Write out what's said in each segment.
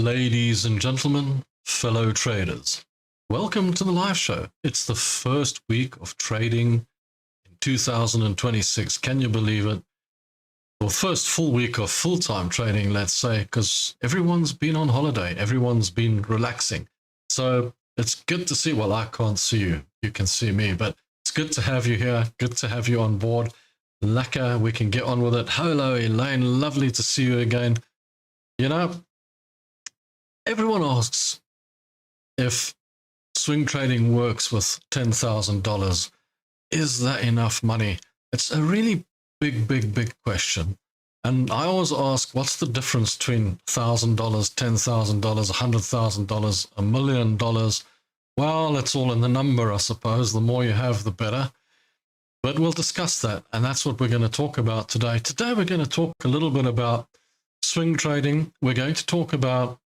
Ladies and gentlemen, fellow traders, welcome to the live show. It's the first week of trading in 2026. Can you believe it? Well, first full week of full-time trading, let's say, because everyone's been on holiday. Everyone's been relaxing. So it's good to see. Well, I can't see you. You can see me, but it's good to have you here. Good to have you on board. Lekker, we can get on with it. Hello, Elaine. Lovely to see you again. You know, everyone asks if swing trading works with $10,000. Is that enough money? It's a really big question. And I always ask, what's the difference between $1,000, $10,000, $100,000, $1 million? Well, it's all in the number, I suppose. The more you have, the better. But we'll discuss that, and that's what we're going to talk about today. Today, we're going to talk a little bit about swing trading. We're going to talk about,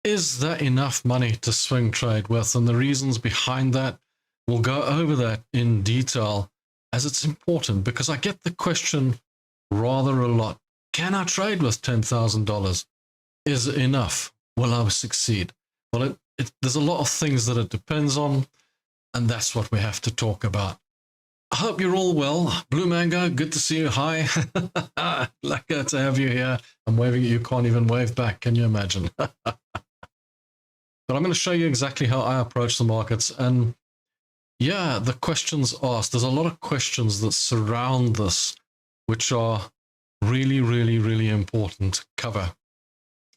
is that enough money to swing trade with, and the reasons behind that. We'll go over that in detail, as it's important, because I get the question rather a lot. Can I trade with $10,000? Is it enough? Will I succeed? Well, there's a lot of things that it depends on, and that's what we have to talk about. I hope you're all well. Blue Mango, good to see you. Hi. Lekker to have you here. I'm waving at you, can't even wave back. Can you imagine? But I'm going to show you exactly how I approach the markets. And yeah, the questions asked, there's a lot of questions that surround this, which are really important to cover.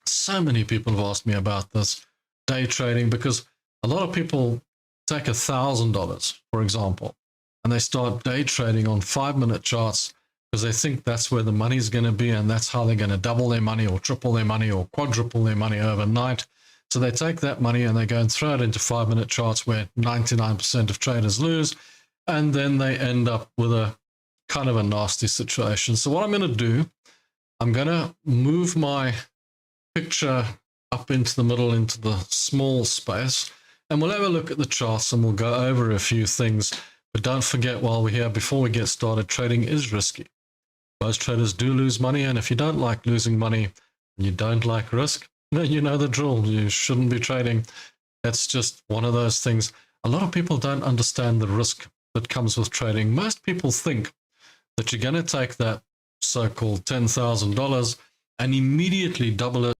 So many people have asked me about this day trading, because a lot of people take $1,000, for example, and they start day trading on 5-minute charts because they think that's where the money's going to be, and that's how they're going to double their money or triple their money or quadruple their money overnight. So they take that money and they go and throw it into 5-minute charts where 99% of traders lose, and then they end up with a kind of a nasty situation. So what I'm going to do, I'm going to move my picture up into the middle, into the small space, and we'll have a look at the charts and we'll go over a few things. But don't forget, while we're here, before we get started, trading is risky. Most traders do lose money, and if you don't like losing money and you don't like risk, you know the drill. You shouldn't be trading. That's just one of those things. A lot of people don't understand the risk that comes with trading. Most people think that you're going to take that so-called $10,000 and immediately double it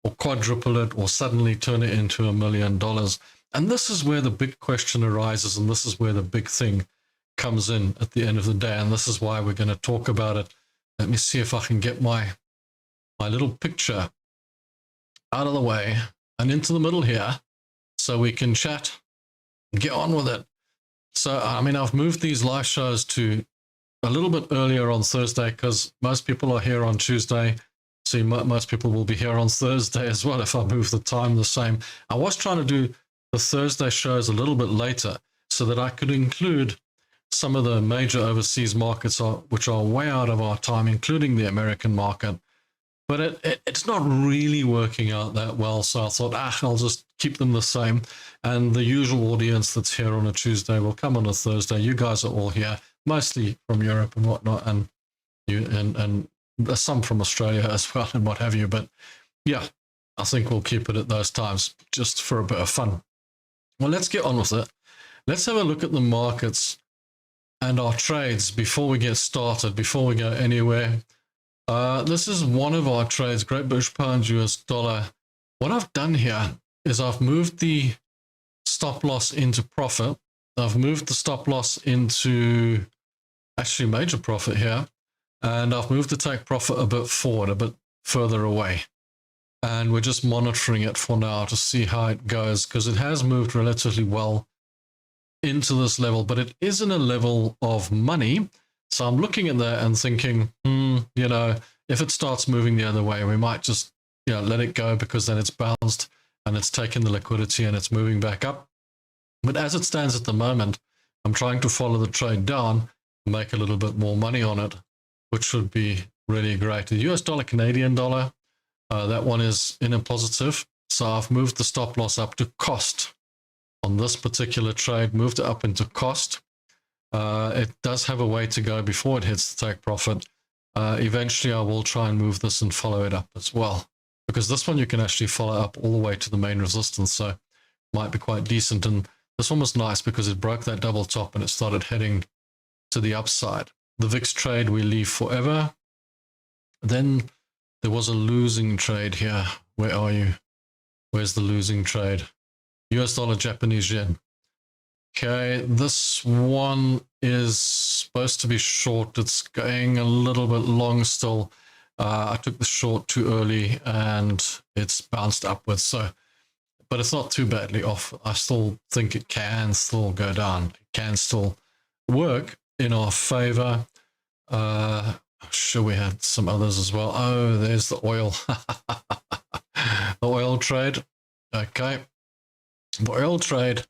or quadruple it or suddenly turn it into $1 million. And this is where the big question arises, and this is where the big thing comes in at the end of the day, and this is why we're going to talk about it. Let me see if I can get my little picture out of the way and into the middle here so we can chat and get on with it. So, I mean, I've moved these live shows to a little bit earlier on Thursday because most people are here on Tuesday. See, most people will be here on Thursday as well if I move the time the same. I was trying to do the Thursday shows a little bit later so that I could include some of the major overseas markets which are way out of our time, including the American market. But it's not really working out that well, so I thought, I'll just keep them the same. And the usual audience that's here on a Tuesday will come on a Thursday. You guys are all here, mostly from Europe and whatnot, and some from Australia as well and what have you. But yeah, I think we'll keep it at those times just for a bit of fun. Well, let's get on with it. Let's have a look at the markets and our trades before we get started, before we go anywhere. This is one of our trades, Great British Pound, US dollar. What I've done here is I've moved the stop loss into profit. I've moved the stop loss into actually major profit here. And I've moved the take profit a bit forward, a bit further away. And we're just monitoring it for now to see how it goes, because it has moved relatively well into this level, but it is in a level of money. So I'm looking at that and thinking, you know, if it starts moving the other way, we might just, you know, let it go, because then it's bounced and it's taken the liquidity and it's moving back up. But as it stands at the moment, I'm trying to follow the trade down and make a little bit more money on it, which would be really great. The US dollar, Canadian dollar, that one is in a positive. So I've moved the stop loss up to cost on this particular trade, moved it up into cost. It does have a way to go before it hits the take profit. Eventually, I will try and move this and follow it up as well. because this one you can actually follow up all the way to the main resistance, so might be quite decent. And this one was nice because it broke that double top and it started heading to the upside. The VIX trade we leave forever. Then there was a losing trade here. Where are you? Where's the losing trade? US dollar, Japanese yen. Okay, this one is supposed to be short. It's going a little bit long still. I took the short too early and it's bounced upwards. So, but it's not too badly off. I still think it can still go down. It can still work in our favor. Sure, we had some others as well. Oh, there's the oil. The oil trade. Okay. The oil trade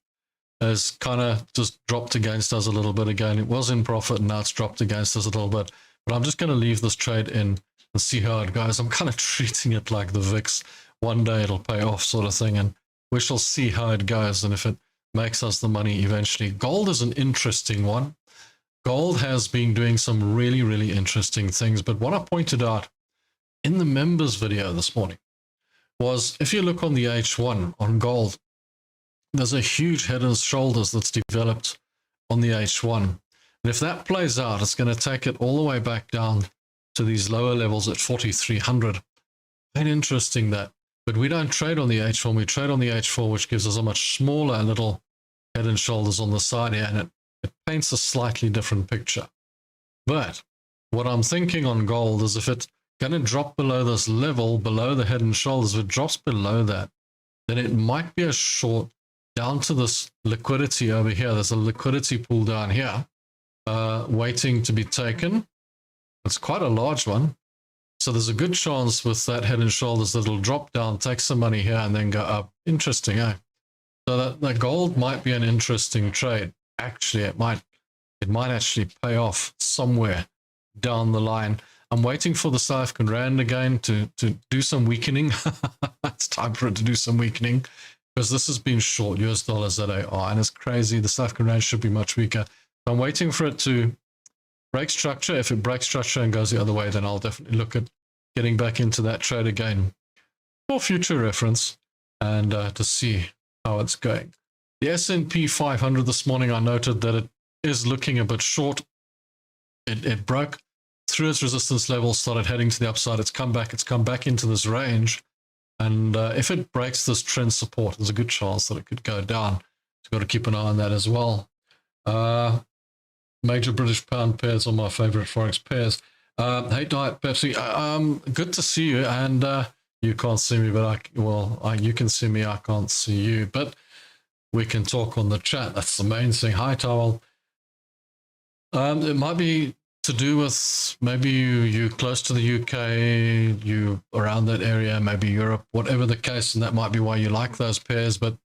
has kind of just dropped against us a little bit again. It was in profit and now it's dropped against us a little bit. But I'm just going to leave this trade in and see how it goes. I'm kind of treating it like the VIX. One day it'll pay off sort of thing. And we shall see how it goes and if it makes us the money eventually. Gold is an interesting one. Gold has been doing some really, really interesting things. But what I pointed out in the members video this morning was if you look on the H1 on gold, there's a huge head and shoulders that's developed on the H1. And if that plays out, it's going to take it all the way back down to these lower levels at 4,300. Quite interesting that. But we don't trade on the H1. We trade on the H4, which gives us a much smaller little head and shoulders on the side here. And it paints a slightly different picture. But what I'm thinking on gold is if it's going to drop below this level, below the head and shoulders, if it drops below that, then it might be a short down to this liquidity over here. There's a liquidity pool down here waiting to be taken. It's quite a large one. So there's a good chance with that head and shoulders that it'll drop down, take some money here, and then go up. Interesting, eh? So that gold might be an interesting trade. Actually, it might actually pay off somewhere down the line. I'm waiting for the South African Rand again to do some weakening. It's time for it to do some weakening because this has been short US dollars at AR and it's crazy. The South African Rand should be much weaker. I'm waiting for it to break structure. If it breaks structure and goes the other way, then I'll definitely look at getting back into that trade again for future reference and to see how it's going. The S&P 500 this morning, I noted that it is looking a bit short. It broke through its resistance level, started heading to the upside. It's come back into this range. And if it breaks this trend support, there's a good chance that it could go down. So got to keep an eye on that as well. Major British pound pairs are my favorite Forex pairs. Hey, Diet Pepsi, good to see you. And you can't see me, but you can see me, I can't see you. But we can talk on the chat. That's the main thing. Hi, Towel. It might be to do with maybe you close to the UK, you around that area, maybe Europe, whatever the case, and that might be why you like those pairs. But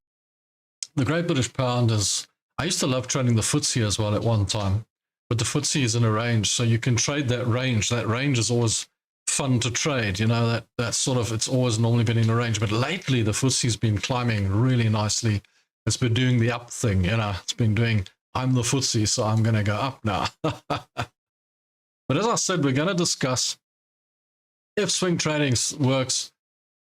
the Great British Pound is, I used to love trading the FTSE as well at one time, but the FTSE is in a range, so you can trade that range. That range is always fun to trade, you know, that sort of, it's always normally been in a range, but lately the FTSE's been climbing really nicely. It's been doing the up thing, you know, it's been doing, I'm the FTSE, so I'm going to go up now. But as I said, we're going to discuss if swing trading works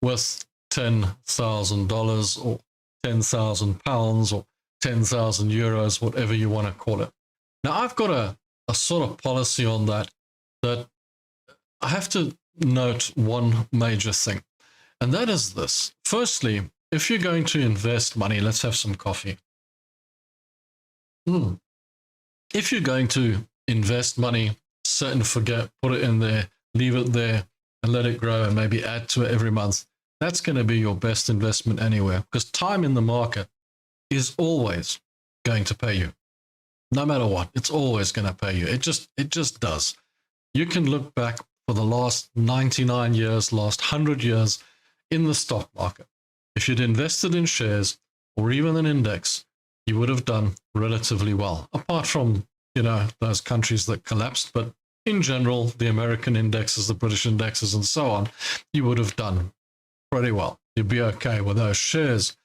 with $10,000 or £10,000 or 10,000 euros, whatever you want to call it. Now, I've got a sort of policy on that I have to note one major thing, and that is this. Firstly, if you're going to invest money, let's have some coffee. If you're going to invest money, set and forget, put it in there, leave it there, and let it grow and maybe add to it every month, that's going to be your best investment anywhere, because time in the market is always going to pay you. No matter what, it's always going to pay you. It just does. You can look back for the last 99 years, last 100 years in the stock market. If you'd invested in shares or even an index, you would have done relatively well, apart from, you know, those countries that collapsed. But in general, the American indexes, the British indexes, and so on, you would have done pretty well. You'd be okay with those shares.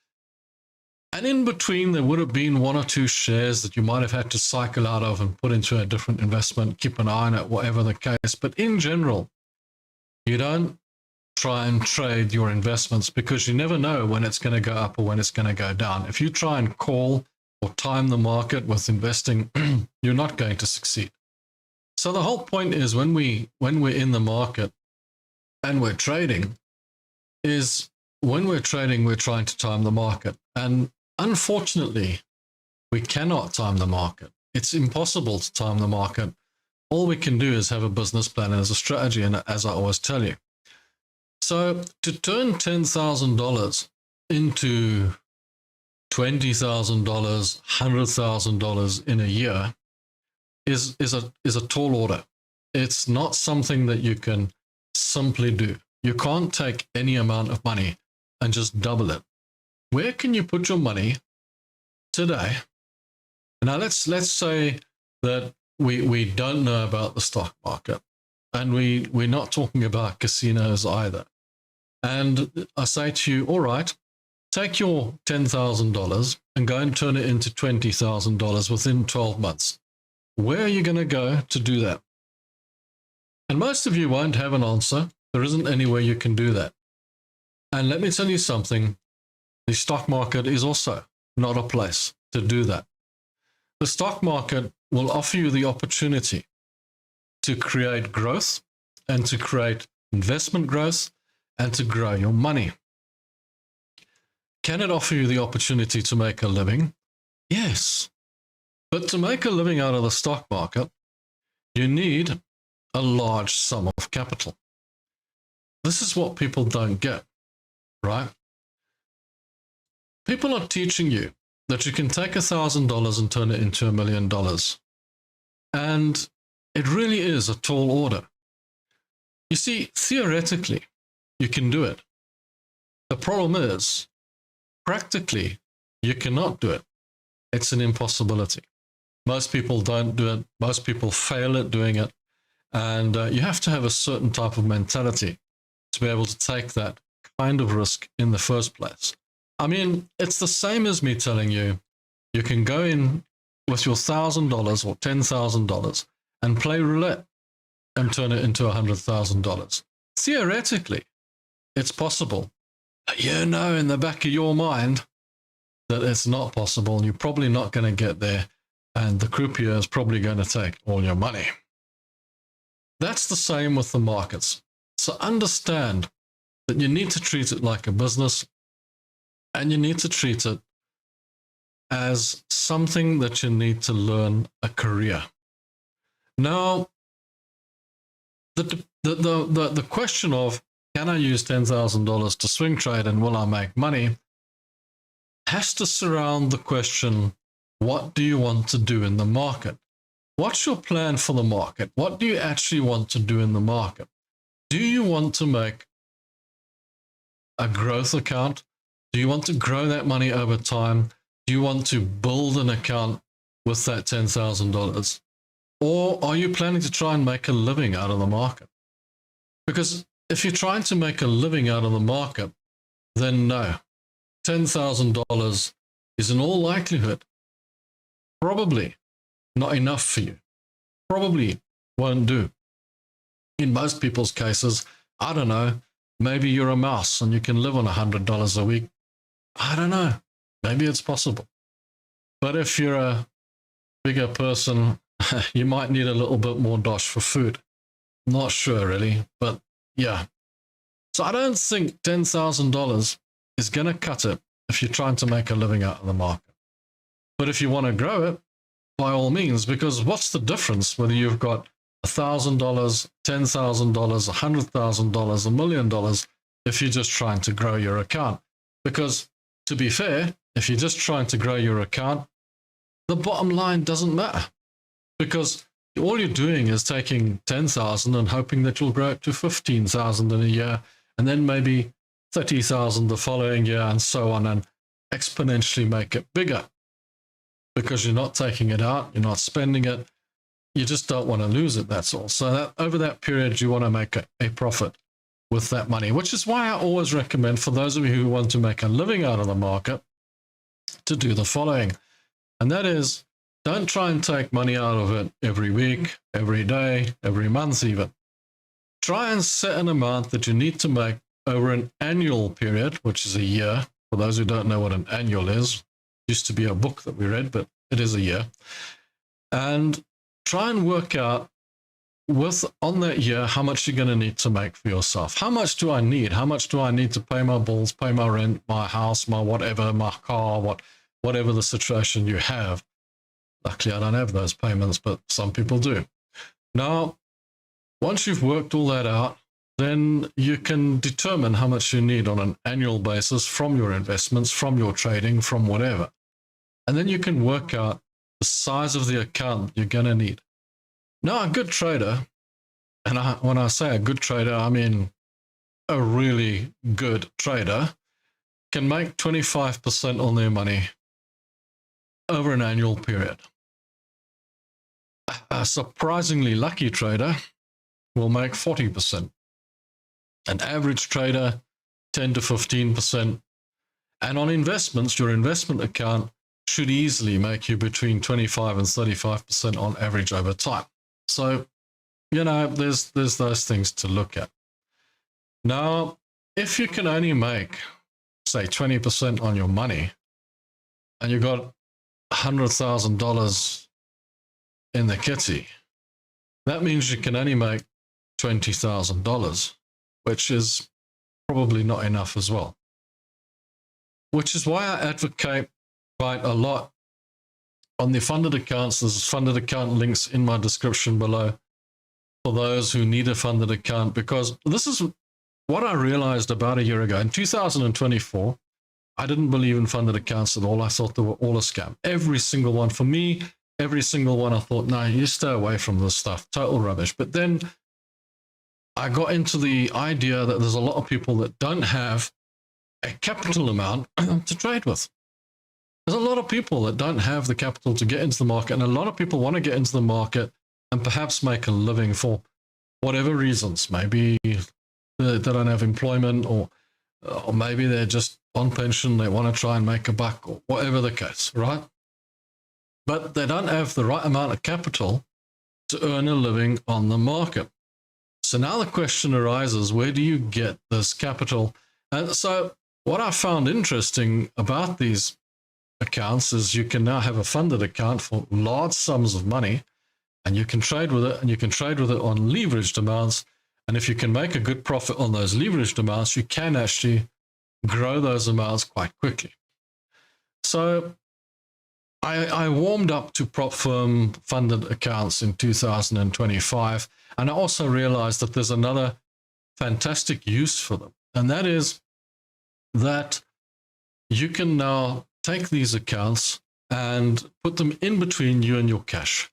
And in between, there would have been one or two shares that you might have had to cycle out of and put into a different investment, keep an eye on it, whatever the case. But in general, you don't try and trade your investments, because you never know when it's going to go up or when it's going to go down. If you try and call or time the market with investing, you're not going to succeed. So the whole point is, when we're in the market and we're trading, we're trying to time the market. And unfortunately, we cannot time the market. It's impossible to time the market. All we can do is have a business plan and as a strategy, and as I always tell you. So to turn $10,000 into $20,000, $100,000 in a year is a tall order. It's not something that you can simply do. You can't take any amount of money and just double it. Where can you put your money today? Now let's say that we don't know about the stock market, and we're not talking about casinos either. And I say to you, all right, take your $10,000 and go and turn it into $20,000 within 12 months. Where are you going to go to do that? And most of you won't have an answer. There isn't anywhere you can do that. And let me tell you something, the stock market is also not a place to do that. The stock market will offer you the opportunity to create growth and to create investment growth and to grow your money. Can it offer you the opportunity to make a living? Yes. But to make a living out of the stock market, you need a large sum of capital. This is what people don't get, right? People are teaching you that you can take $1,000 and turn it into $1 million. And it really is a tall order. You see, theoretically, you can do it. The problem is, practically, you cannot do it. It's an impossibility. Most people don't do it. Most people fail at doing it. And you have to have a certain type of mentality to be able to take that kind of risk in the first place. I mean, it's the same as me telling you, you can go in with your $1,000 or $10,000 and play roulette and turn it into $100,000. Theoretically, it's possible. But you know in the back of your mind that it's not possible, and you're probably not going to get there, and the croupier is probably going to take all your money. That's the same with the markets. So understand that you need to treat it like a business, and you need to treat it as something that you need to learn a career. Now, the question of, can I use $10,000 to swing trade and will I make money, has to surround the question, what do you want to do in the market? What's your plan for the market? What do you actually want to do in the market? Do you want to make a growth account? Do you want to grow that money over time? Do you want to build an account with that $10,000? Or are you planning to try and make a living out of the market? Because if you're trying to make a living out of the market, then no, $10,000 is in all likelihood probably not enough for you. Probably won't do. In most people's cases, I don't know, maybe you're a mouse and you can live on $100 a week. I don't know. Maybe it's possible. But if you're a bigger person, you might need a little bit more dosh for food. Not sure really, but yeah. So I don't think $10,000 is going to cut it if you're trying to make a living out of the market. But if you want to grow it, by all means, because what's the difference whether you've got $1,000, $10,000, $100,000, $1 million if you're just trying to grow your account? Because to be fair, if you're just trying to grow your account, the bottom line doesn't matter, because all you're doing is taking 10,000 and hoping that you'll grow it to 15,000 in a year, and then maybe 30,000 the following year, and so on, and exponentially make it bigger. Because you're not taking it out, you're not spending it, you just don't want to lose it, that's all. So that over that period, you want to make a profit with that money, which is why I always recommend for those of you who want to make a living out of the market to do the following. And that is, don't try and take money out of it every week, every day, every month even. try and set an amount that you need to make over an annual period, which is a year. For those who don't know what an annual is, it used to be a book that we read, but it is a year. And try and work out on that year how much you're going to need to make for yourself. How much do I need? How much do I need to pay my bills, pay my rent, my house, my whatever, my car, whatever the situation you have. Luckily, I don't have those payments, but some people do. Now, once you've worked all that out, then you can determine how much you need on an annual basis from your investments, from your trading, from whatever. And then you can work out the size of the account you're going to need. Now, a good trader, and when I say a good trader, I mean a really good trader, can make 25% on their money over an annual period. A surprisingly lucky trader will make 40%. An average trader, 10 to 15%. And on investments, your investment account should easily make you between 25 and 35% on average over time. So, you know, there's those things to look at. Now, if you can only make, say, 20% on your money, and you've got $100,000 in the kitty, that means you can only make $20,000, which is probably not enough as well. Which is why I advocate quite a lot on the funded accounts. There's funded account links in my description below for those who need a funded account, because this is what I realized about a year ago. In 2024, I didn't believe in funded accounts at all. I thought they were all a scam. Every single one. For me, every single one, I thought, no, you stay away from this stuff. Total rubbish. But then I got into the idea that there's a lot of people that don't have a capital amount to trade with. There's a lot of people that don't have the capital to get into the market, and a lot of people want to get into the market and perhaps make a living for whatever reasons. Maybe they don't have employment, or maybe they're just on pension, they want to try and make a buck, or whatever the case, right? But they don't have the right amount of capital to earn a living on the market. So now the question arises, where do you get this capital? And so what I found interesting about these accounts is you can now have a funded account for large sums of money, and you can trade with it, and you can trade with it on leveraged amounts. And if you can make a good profit on those leveraged amounts, you can actually grow those amounts quite quickly. So I warmed up to prop firm funded accounts in 2025, and I also realized that there's another fantastic use for them, and that is that you can now take these accounts and put them in between you and your cash.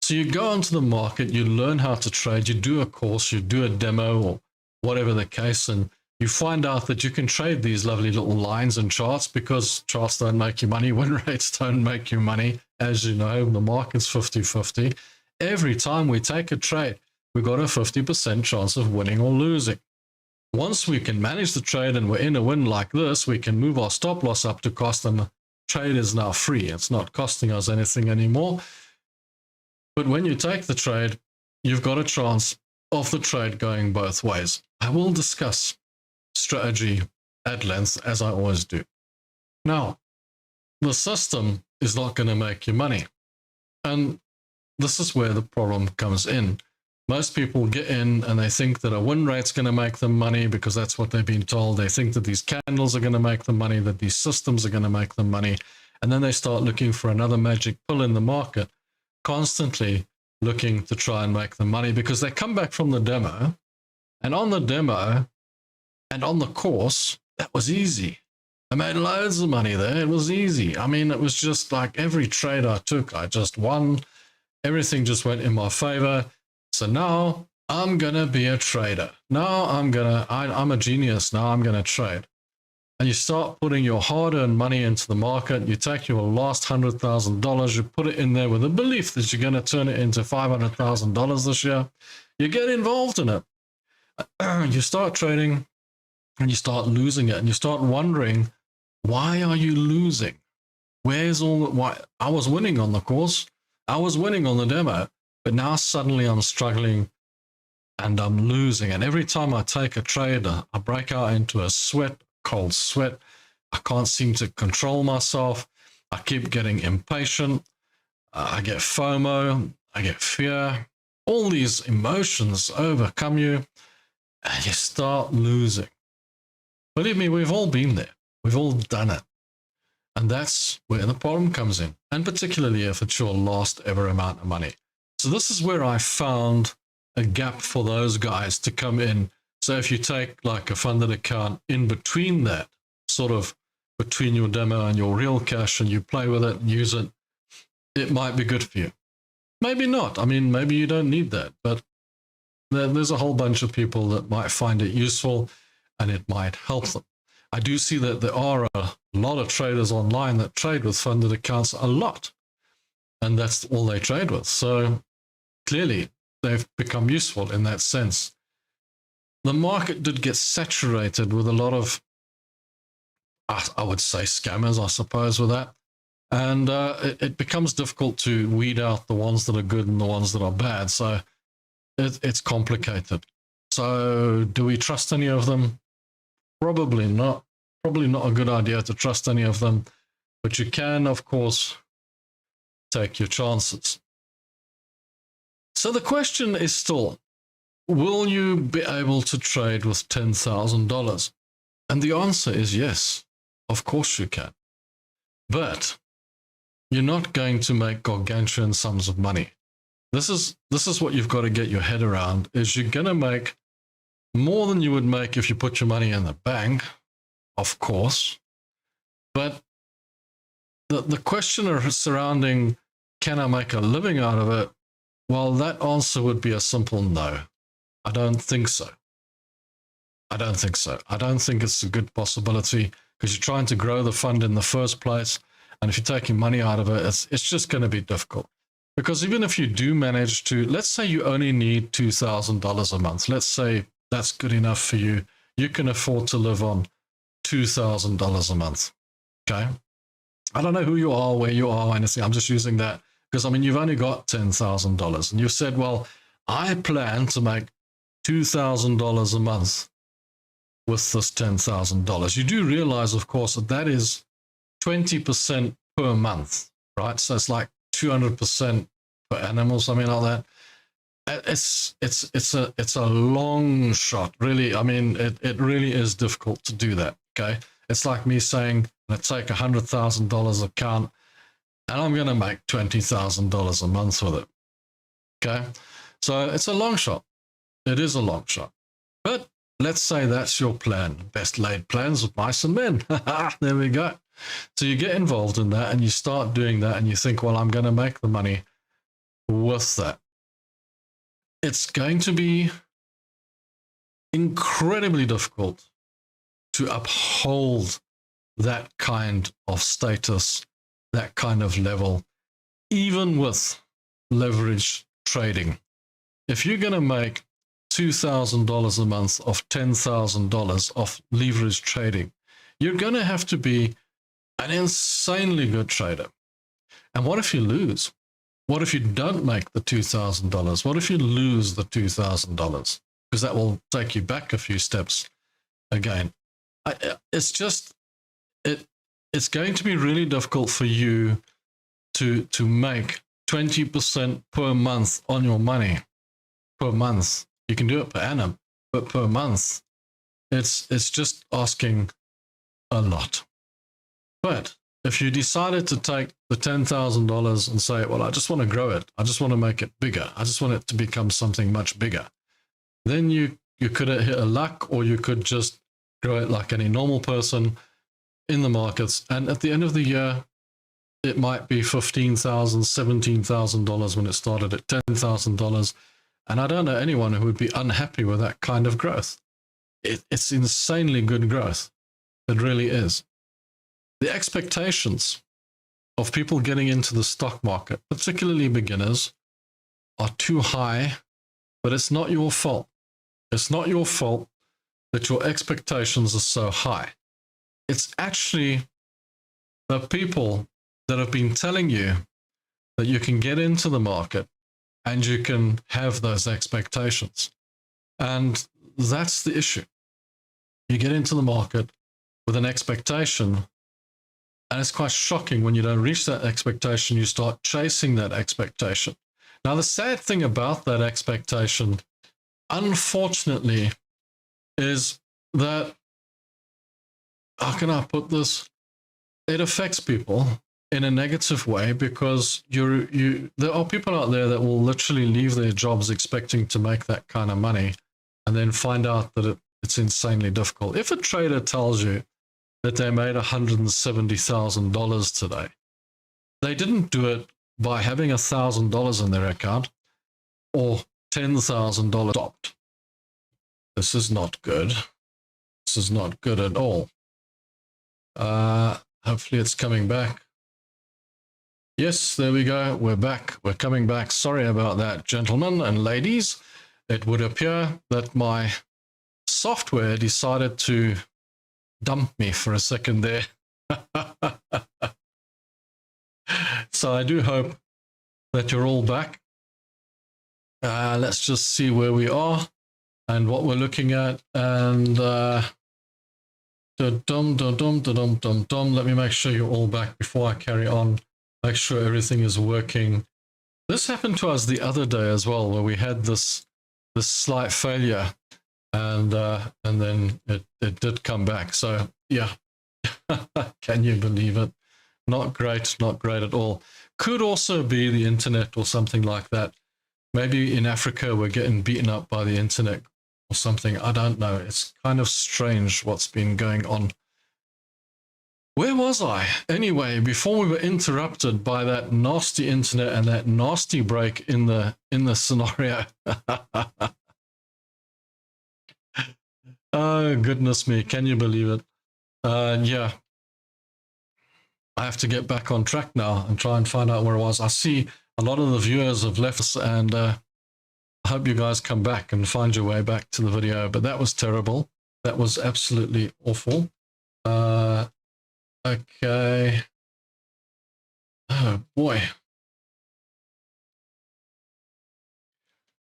So you go onto the market, you learn how to trade, you do a course, you do a demo, or whatever the case, and you find out that you can trade these lovely little lines and charts, because charts don't make you money, win rates don't make you money. As you know, the market's 50-50. Every time we take a trade, we've got a 50% chance of winning or losing. Once we can manage the trade and we're in a win like this, we can move our stop loss up to cost, and the trade is now free. It's not costing us anything anymore. But when you take the trade, you've got a chance of the trade going both ways. I will discuss strategy at length, as I always do. Now, the system is not going to make you money. And this is where the problem comes in. Most people get in and they think that a win rate's going to make them money because that's what they've been told. They think that these candles are going to make them money, that these systems are going to make them money. And then they start looking for another magic pill in the market, constantly looking to try and make them money, because they come back from the demo, and on the demo and on the course, that was easy. I made loads of money there. It was easy. I mean, it was just like every trade I took, I just won. Everything just went in my favor. So now I'm going to be a trader. Now I'm a genius. Now I'm going to trade. And you start putting your hard-earned money into the market. You take your last $100,000, you put it in there with a belief that you're going to turn it into $500,000 this year. You get involved in it. You start trading and you start losing it, and you start wondering, why are you losing? Where's all the, why? I was winning on the course. I was winning on the demo, but now suddenly I'm struggling and I'm losing. And every time I take a trade, I break out into a sweat, cold sweat. I can't seem to control myself. I keep getting impatient. I get FOMO. I get fear. All these emotions overcome you, and you start losing. Believe me, we've all been there. We've all done it. And that's where the problem comes in, and particularly if it's your last ever amount of money. So this is where I found a gap for those guys to come in. So if you take like a funded account in between that, sort of between your demo and your real cash, and you play with it and use it, it might be good for you. Maybe not. I mean, maybe you don't need that, but there's a whole bunch of people that might find it useful and it might help them. I do see that there are a lot of traders online that trade with funded accounts a lot, and that's all they trade with. So clearly they've become useful in that sense. The market did get saturated with a lot of, I would say, scammers, I suppose, with that. And it becomes difficult to weed out the ones that are good and the ones that are bad. So it's complicated. So do we trust any of them? Probably not. Probably not a good idea to trust any of them. But you can, of course, take your chances. So the question is still, will you be able to trade with $10,000? And the answer is yes. Of course you can. But you're not going to make gargantuan sums of money. This is what you've got to get your head around, is you're going to make more than you would make if you put your money in the bank, of course. But the question surrounding, can I make a living out of it? Well, that answer would be a simple no. I don't think so. I don't think so. I don't think it's a good possibility, because you're trying to grow the fund in the first place. And if you're taking money out of it, it's just going to be difficult. Because even if you do manage to, let's say you only need $2,000 a month. Let's say that's good enough for you. You can afford to live on $2,000 a month. Okay? I don't know who you are, where you are, anything. I'm just using that because, I mean, you've only got $10,000. And you've said, well, I plan to make $2,000 a month with this $10,000. You do realize, of course, that that is 20% per month, right? So it's like 200% per annum or something like that. It's a long shot, really. I mean, it really is difficult to do that. Okay, it's like me saying, let's take $100,000 account, and I'm going to make $20,000 a month with it. Okay, so it's a long shot. It is a long shot, but let's say that's your plan. Best laid plans of mice and men. There we go. So you get involved in that and you start doing that and you think, well, I'm going to make the money with that. It's going to be incredibly difficult to uphold that kind of status, that kind of level, even with leverage trading. If you're going to make $2,000 a month of $10,000 of leverage trading, you're going to have to be an insanely good trader. And what if you lose? What if you don't make the $2,000? What if you lose the $2,000? Because that will take you back a few steps again. It's just, it's going to be really difficult for you to make 20% per month on your money per month. You can do it per annum, but per month, it's just asking a lot. But if you decided to take the $10,000 and say, well, I just want to grow it. I just want to make it bigger. I just want it to become something much bigger. Then you could hit a luck, or you could just grow it like any normal person in the markets. And at the end of the year, it might be $15,000, $17,000 when it started at $10,000. And I don't know anyone who would be unhappy with that kind of growth. It's insanely good growth. It really is. The expectations of people getting into the stock market, particularly beginners, are too high, but it's not your fault. It's not your fault that your expectations are so high. It's actually the people that have been telling you that you can get into the market and you can have those expectations. And that's the issue. You get into the market with an expectation, and it's quite shocking when you don't reach that expectation. You start chasing that expectation. Now, the sad thing about that expectation, unfortunately, is that, how can I put this? It affects people in a negative way, because there are people out there that will literally leave their jobs expecting to make that kind of money, and then find out that it's insanely difficult. If a trader tells you that they made $170,000 today, they didn't do it by having $1,000 in their account or $10,000 stopped. This is not good. This is not good at all. Hopefully it's coming back. Yes, there we go. We're back. We're coming back. Sorry about that, gentlemen and ladies. It would appear that my software decided to dump me for a second there. So I do hope that you're all back. Let's just see where we are and what we're looking at. And let me make sure you're all back before I carry on. Make sure everything is working. This happened to us the other day as well, where we had this slight failure, and then it did come back. So yeah, can you believe it? Not great, not great at all. Could also be the internet or something like that. Maybe in Africa we're getting beaten up by the internet or something. I don't know. It's kind of strange what's been going on. Where was I? Anyway, before we were interrupted by that nasty internet and that nasty break in the scenario. Oh, goodness me. Can you believe it? Yeah. I have to get back on track now and try and find out where I was. I see a lot of the viewers have left us, and I hope you guys come back and find your way back to the video. But that was terrible. That was absolutely awful. Okay. Oh, boy.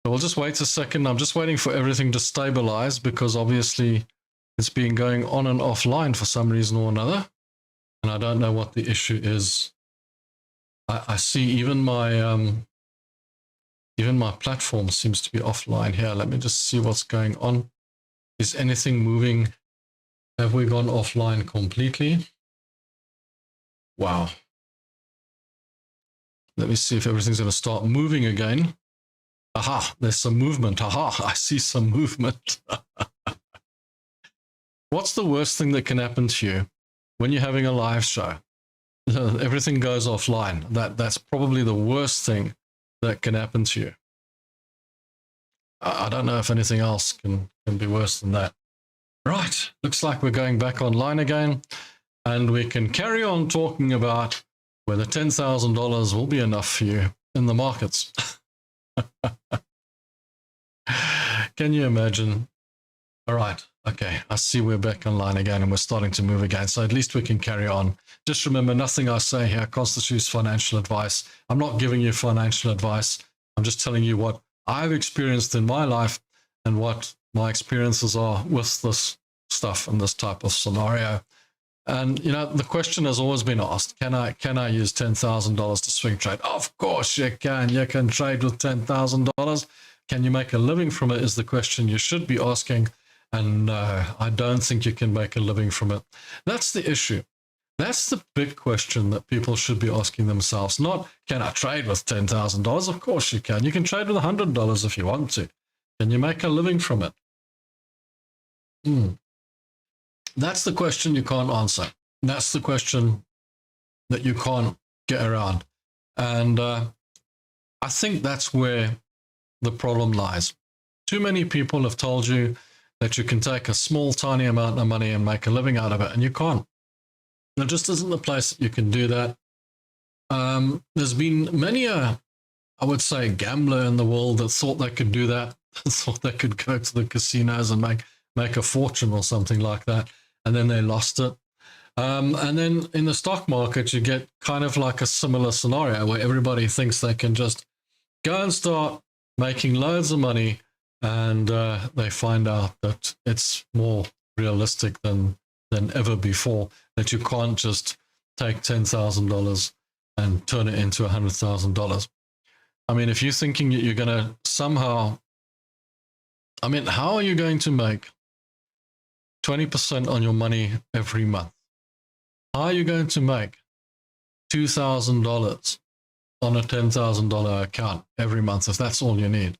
So we'll just wait a second. I'm just waiting for everything to stabilize, because obviously it's been going on and offline for some reason or another. And I don't know what the issue is. I see even my platform seems to be offline here. Let me just see what's going on. Is anything moving? Have we gone offline completely? Wow. Let me see if everything's going to start moving again. Aha, there's some movement. Aha, I see some movement. What's the worst thing that can happen to you when you're having a live show? Everything goes offline. That's probably the worst thing that can happen to you. I don't know if anything else can be worse than that. Right, looks like we're going back online again, and we can carry on talking about whether $10,000 will be enough for you in the markets. Can you imagine? All right. Okay. I see we're back online again and we're starting to move again. So at least we can carry on. Just remember, nothing I say here constitutes financial advice. I'm not giving you financial advice. I'm just telling you what I've experienced in my life and what my experiences are with this stuff and this type of scenario. And, you know, the question has always been asked, can I use $10,000 to swing trade? Of course you can. You can trade with $10,000. Can you make a living from it is the question you should be asking. And no, I don't think you can make a living from it. That's the issue. That's the big question that people should be asking themselves. Not, can I trade with $10,000? Of course you can. You can trade with $100 if you want to. Can you make a living from it? That's the question you can't answer. That's the question that you can't get around. And I think that's where the problem lies. Too many people have told you that you can take a small, tiny amount of money and make a living out of it, and you can't. There just isn't a place that you can do that. There's been many I would say, gambler in the world that thought they could do that, thought they could go to the casinos and make a fortune or something like that, and then they lost it. And then in the stock market, you get kind of like a similar scenario where everybody thinks they can just go and start making loads of money and they find out that it's more realistic than ever before, that you can't just take $10,000 and turn it into $100,000. I mean, if you're thinking that you're going to somehow, I mean, how are you going to make 20% on your money every month? How are you going to make $2,000 on a $10,000 account every month if that's all you need?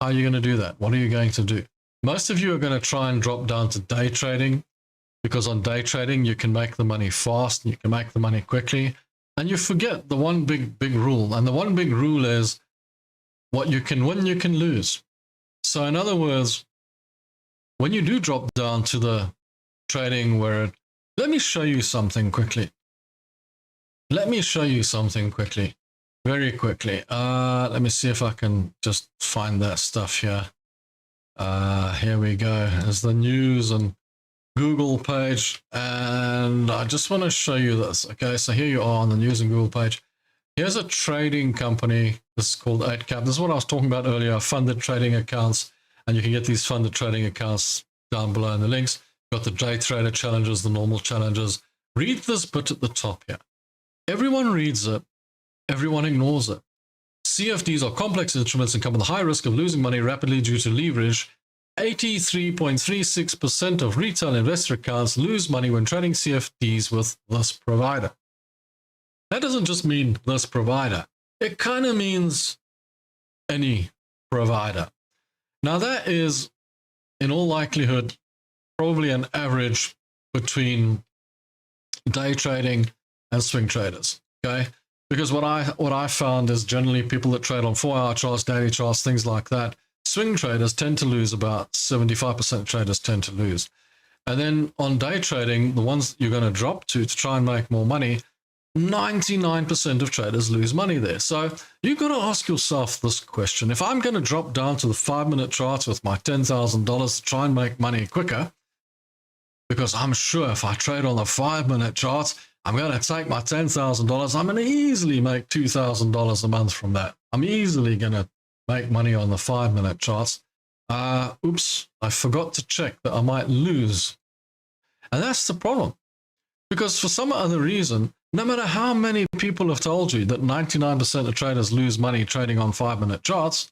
How are you going to do that? What are you going to do? Most of you are going to try and drop down to day trading, because on day trading you can make the money fast, you can make the money quickly, and you forget the one big rule. And the one big rule is what you can win, you can lose. So in other words, when you do drop down to the trading where let me show you something quickly. Let me show you something quickly, very quickly. Let me see if I can just find that stuff here. Here we go. There's the news and Google page, and I just want to show you this. Okay, so here you are on the news and Google page. Here's a trading company. This is called EIGHTCAP. This is what I was talking about earlier, funded trading accounts, and you can get these funded trading accounts down below in the links. You've got the day trader challenges, the normal challenges. Read this bit at the top here. Everyone reads it, everyone ignores it. CFDs are complex instruments and come with a high risk of losing money rapidly due to leverage. 83.36% of retail investor accounts lose money when trading CFDs with this provider. That doesn't just mean this provider. It kind of means any provider. Now that is, in all likelihood, probably an average between day trading and swing traders, okay? Because what I found is generally people that trade on 4-hour charts, daily charts, things like that, swing traders tend to lose, about 75% of traders tend to lose. And then on day trading, the ones you're going to drop to try and make more money, 99% of traders lose money there. So you've got to ask yourself this question. If I'm going to drop down to the 5-minute charts with my $10,000 to try and make money quicker, because I'm sure if I trade on the 5-minute charts, I'm going to take my $10,000. I'm going to easily make $2,000 a month from that. I'm easily going to make money on the 5-minute charts. Oops, I forgot to check that I might lose. And that's the problem. Because for some other reason, no matter how many people have told you that 99% of traders lose money trading on 5-minute charts,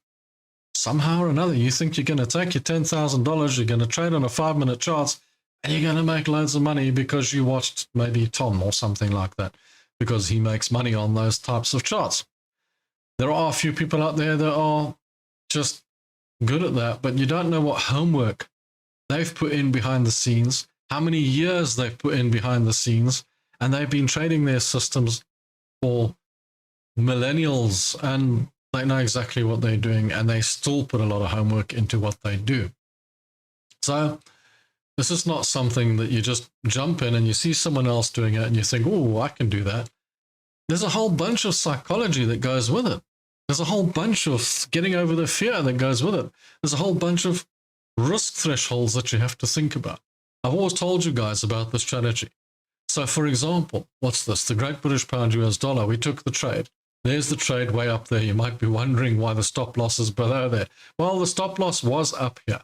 somehow or another, you think you're going to take your $10,000, you're going to trade on a 5-minute charts, and you're going to make loads of money because you watched maybe Tom or something like that, because he makes money on those types of charts. There are a few people out there that are just good at that, but you don't know what homework they've put in behind the scenes, how many years they've put in behind the scenes, and they've been trading their systems for millennials, and they know exactly what they're doing, and they still put a lot of homework into what they do. So this is not something that you just jump in and you see someone else doing it and you think, oh, I can do that. There's a whole bunch of psychology that goes with it. There's a whole bunch of getting over the fear that goes with it. There's a whole bunch of risk thresholds that you have to think about. I've always told you guys about this strategy. So for example, what's this? The Great British Pound US dollar. We took the trade. There's the trade way up there. You might be wondering why the stop loss is below there. Well, the stop loss was up here.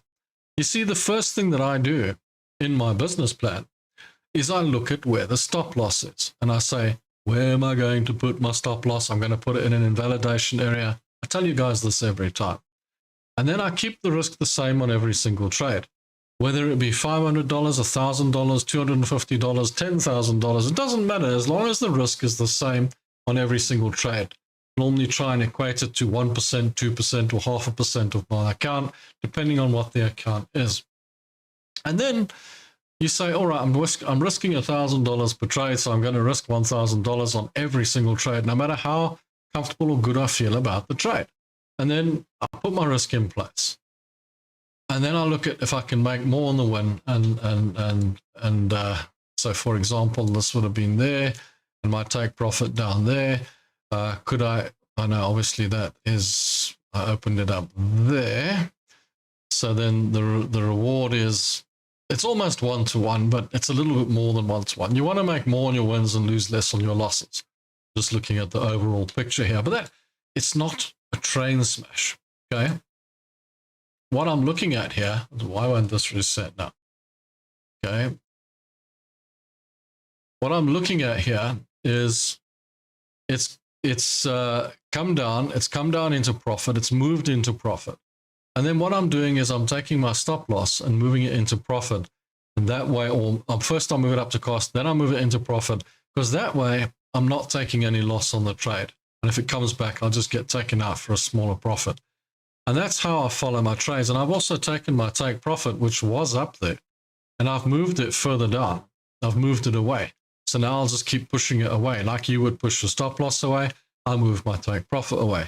You see, the first thing that I do in my business plan is I look at where the stop loss is. And I say, where am I going to put my stop loss? I'm going to put it in an invalidation area. I tell you guys this every time. And then I keep the risk the same on every single trade. Whether it be $500, $1,000, $250, $10,000, it doesn't matter as long as the risk is the same on every single trade. Normally try and equate it to 1%, 2%, or 0.5% of my account, depending on what the account is. And then you say, all right, I'm risking $1,000 per trade, so I'm going to risk $1,000 on every single trade, no matter how comfortable or good I feel about the trade. And then I put my risk in place. And then I look at if I can make more on the win. And so, for example, this would have been there, and my take profit down there. Could I know obviously that is, I opened it up there. So then the reward is, it's almost 1-to-1, but it's a little bit more than 1-to-1. You want to make more on your wins and lose less on your losses. Just looking at the overall picture here, but it's not a train smash, okay? what I'm looking at here, why won't this reset now? Okay. What I'm looking at here is it's come down. It's come down into profit. It's moved into profit. And then what I'm doing is I'm taking my stop loss and moving it into profit. And that way, or first I'll move it up to cost, then I'll move it into profit, because that way I'm not taking any loss on the trade. And if it comes back, I'll just get taken out for a smaller profit. And that's how I follow my trades. And I've also taken my take profit, which was up there, and I've moved it further down. I've moved it away. So now I'll just keep pushing it away. Like you would push your stop loss away, I'll move my take profit away.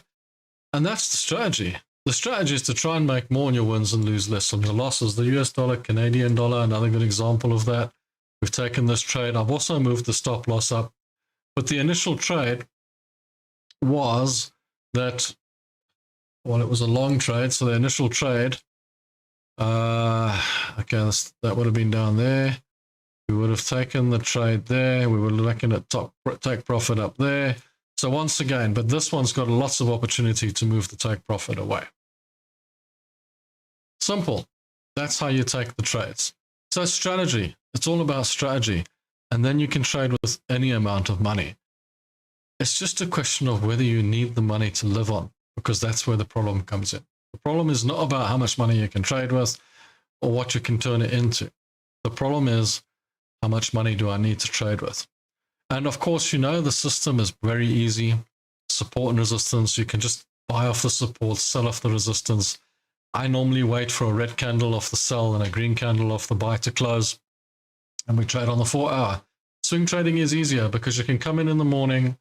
And that's the strategy. The strategy is to try and make more on your wins and lose less on your losses. The US dollar, Canadian dollar, another good example of that. We've taken this trade. I've also moved the stop loss up. But the initial trade was that, well, it was a long trade. So the initial trade, okay, that would have been down there. We would have taken the trade there. We were looking at take profit up there. So once again, but this one's got lots of opportunity to move the take profit away. Simple. That's how you take the trades. So strategy. It's all about strategy. And then you can trade with any amount of money. It's just a question of whether you need the money to live on, because that's where the problem comes in. The problem is not about how much money you can trade with or what you can turn it into. The problem is, how much money do I need to trade with? And of course, you know, the system is very easy. Support and resistance. You can just buy off the support, sell off the resistance. I normally wait for a red candle off the sell and a green candle off the buy to close. And we trade on the 4 hour. Swing trading is easier because you can come in the morning,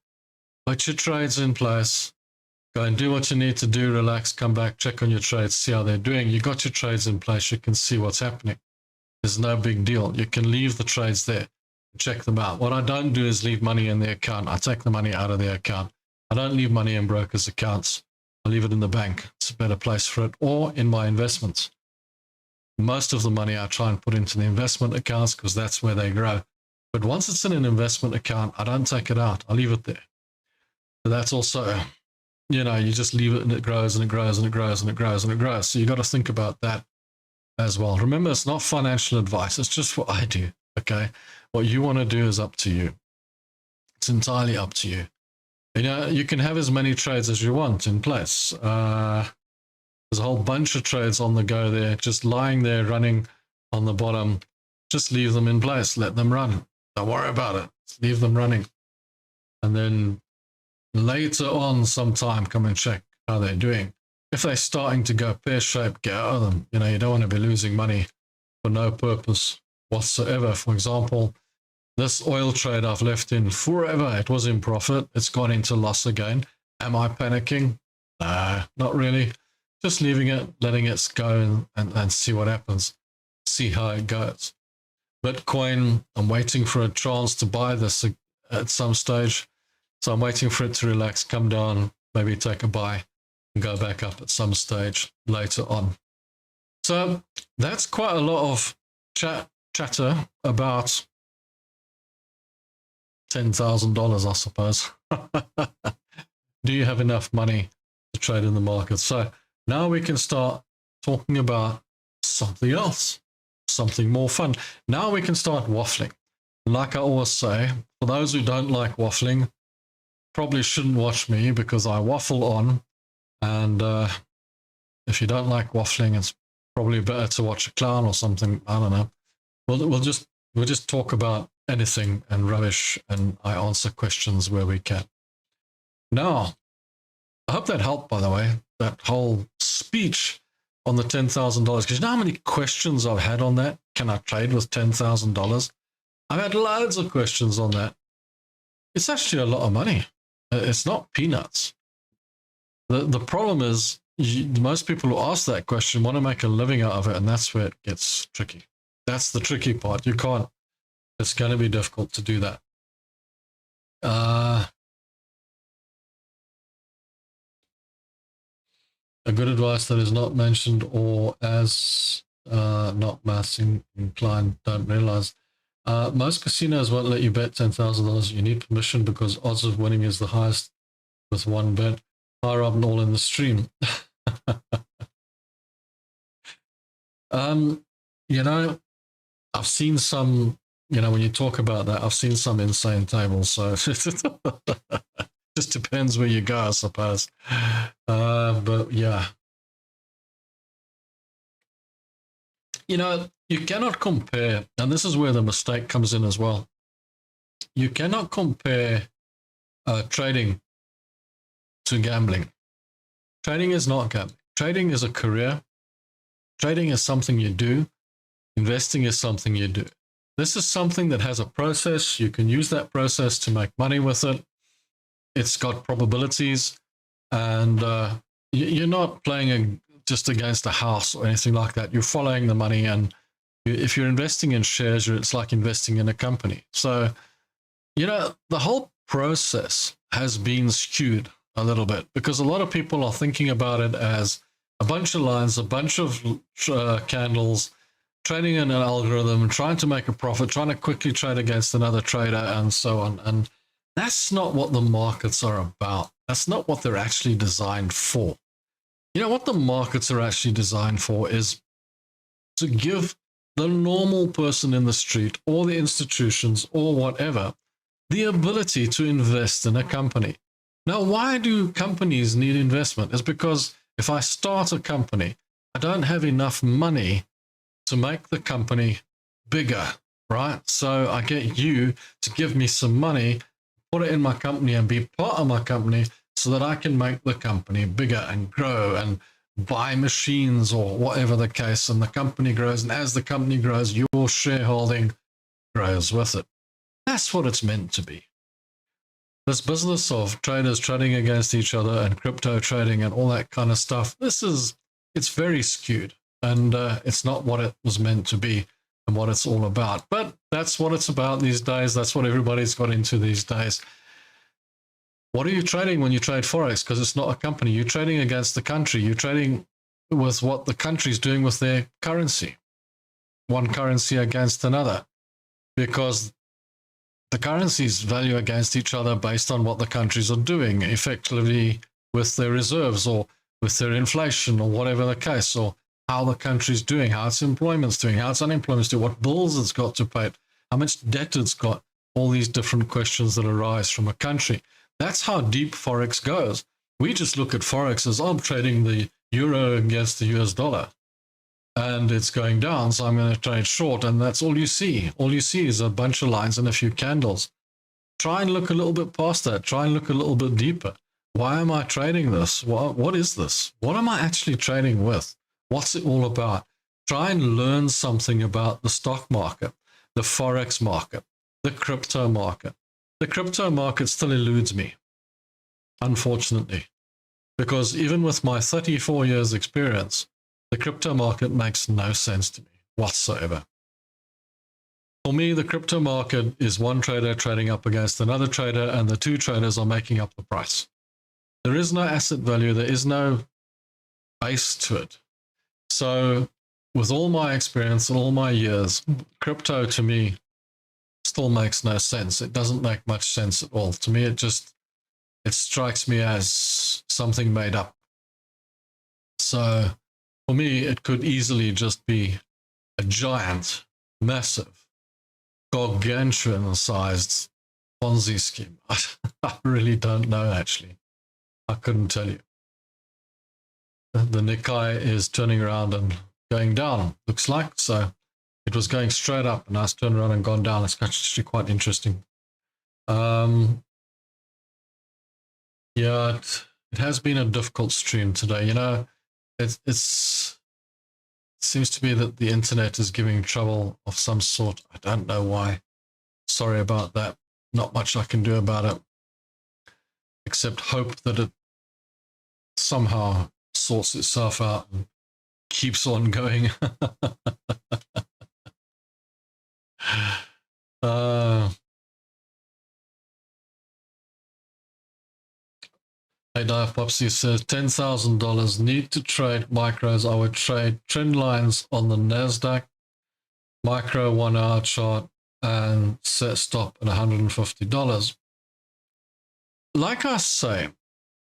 put your trades in place, go and do what you need to do, relax, come back, check on your trades, see how they're doing. You got your trades in place. You can see what's happening. There's no big deal. You can leave the trades there. Check them out. What I don't do is leave money in the account. I take the money out of the account. I don't leave money in brokers' accounts. I leave it in the bank. It's a better place for it, or in my investments. Most of the money I try and put into the investment accounts because that's where they grow. But once it's in an investment account, I don't take it out. I leave it there. So that's also, you know, you just leave it and it grows and it grows and it grows and it grows and it grows. So you got to think about that as well. Remember, it's not financial advice. It's just what I do. Okay. What you want to do is up to you. It's entirely up to you. You know, you can have as many trades as you want in place. There's a whole bunch of trades on the go there, just lying there, running on the bottom. Just leave them in place. Let them run. Don't worry about it. Just leave them running. And then later on sometime, come and check how they're doing. If they're starting to go pear-shaped, get out of them. You know, you don't want to be losing money for no purpose whatsoever. For example, this oil trade I've left in forever. It was in profit. It's gone into loss again. Am I panicking? No, not really. Just leaving it, letting it go and see what happens. See how it goes. Bitcoin, I'm waiting for a chance to buy this at some stage. So I'm waiting for it to relax, come down, maybe take a buy and go back up at some stage later on. So that's quite a lot of chatter about $10,000, I suppose. Do you have enough money to trade in the market? So now we can start talking about something else, something more fun. Now we can start waffling. Like I always say, for those who don't like waffling, probably shouldn't watch me because I waffle on. And if you don't like waffling, it's probably better to watch a clown or something. I don't know. We'll just talk about anything and rubbish, and I answer questions where we can. Now, I hope that helped, by the way, that whole speech on the $10,000. Because you know how many questions I've had on that? Can I trade with $10,000? I've had loads of questions on that. It's actually a lot of money. It's not peanuts. The problem is most people who ask that question want to make a living out of it, and that's where it gets tricky. That's the tricky part. You can't. It's going to be difficult to do that. A good advice that is not mentioned or as not mass inclined don't realize. Most casinos won't let you bet $10,000. You need permission because odds of winning is the highest with one bet. Higher up and all in the stream. You know, I've seen some, when you talk about that, I've seen some insane tables. So just depends where you go, I suppose. But yeah, you cannot compare, and this is where the mistake comes in as well. You cannot compare trading to gambling. Trading is not gambling. Trading is a career. Trading is something you do. Investing is something you do. This is something that has a process. You can use that process to make money with it. It's got probabilities, and you're not playing just against a house or anything like that. You're following the money, and if you're investing in shares, it's like investing in a company. So, the whole process has been skewed a little bit because a lot of people are thinking about it as a bunch of lines, a bunch of candles, trading in an algorithm, trying to make a profit, trying to quickly trade against another trader, and so on. And that's not what the markets are about. That's not what they're actually designed for. What the markets are actually designed for is to give the normal person in the street or the institutions or whatever the ability to invest in a company. Now, why do companies need investment? It's because if I start a company, I don't have enough money to make the company bigger, right? So I get you to give me some money, put it in my company and be part of my company so that I can make the company bigger and grow and buy machines or whatever the case, and the company grows. And as the company grows, your shareholding grows with it. That's what it's meant to be. This business of traders trading against each other and crypto trading and all that kind of stuff, it's very skewed, and it's not what it was meant to be and what it's all about. But that's what it's about these days. That's what everybody's got into these days. What are you trading when you trade Forex? Because it's not a company. You're trading against the country. You're trading with what the country's doing with their currency. One currency against another. Because the currencies value against each other based on what the countries are doing, effectively with their reserves or with their inflation or whatever the case, or how the country's doing, how its employment's doing, how its unemployment's doing, what bills it's got to pay, how much debt it's got, all these different questions that arise from a country. That's how deep Forex goes. We just look at Forex as, I'm trading the euro against the US dollar and it's going down, so I'm going to trade short, and that's all you see. All you see is a bunch of lines and a few candles. Try and look a little bit past that. Try and look a little bit deeper. Why am I trading this? What is this? What am I actually trading with? What's it all about? Try and learn something about the stock market, the Forex market, the crypto market. The crypto market still eludes me, unfortunately, because even with my 34 years experience, the crypto market makes no sense to me whatsoever. For me, the crypto market is one trader trading up against another trader, and the two traders are making up the price. There is no asset value. There is no base to it. So with all my experience and all my years, crypto to me still makes no sense. It doesn't make much sense at all. To me, it strikes me as something made up. So for me, it could easily just be a giant, massive, gargantuan-sized Ponzi scheme. I really don't know, actually. I couldn't tell you. The Nikkei is turning around and going down, looks like. So it was going straight up, and now it's turned around and gone down. It's actually quite interesting. Yeah, it has been a difficult stream today. It seems to be that the internet is giving trouble of some sort. I don't know why. Sorry about that. Not much I can do about it, except hope that it somehow sorts itself out and keeps on going. Hey, Dive Popsy says $10,000 need to trade micros. I would trade trend lines on the NASDAQ, micro 1 hour chart, and set stop at $150. Like I say,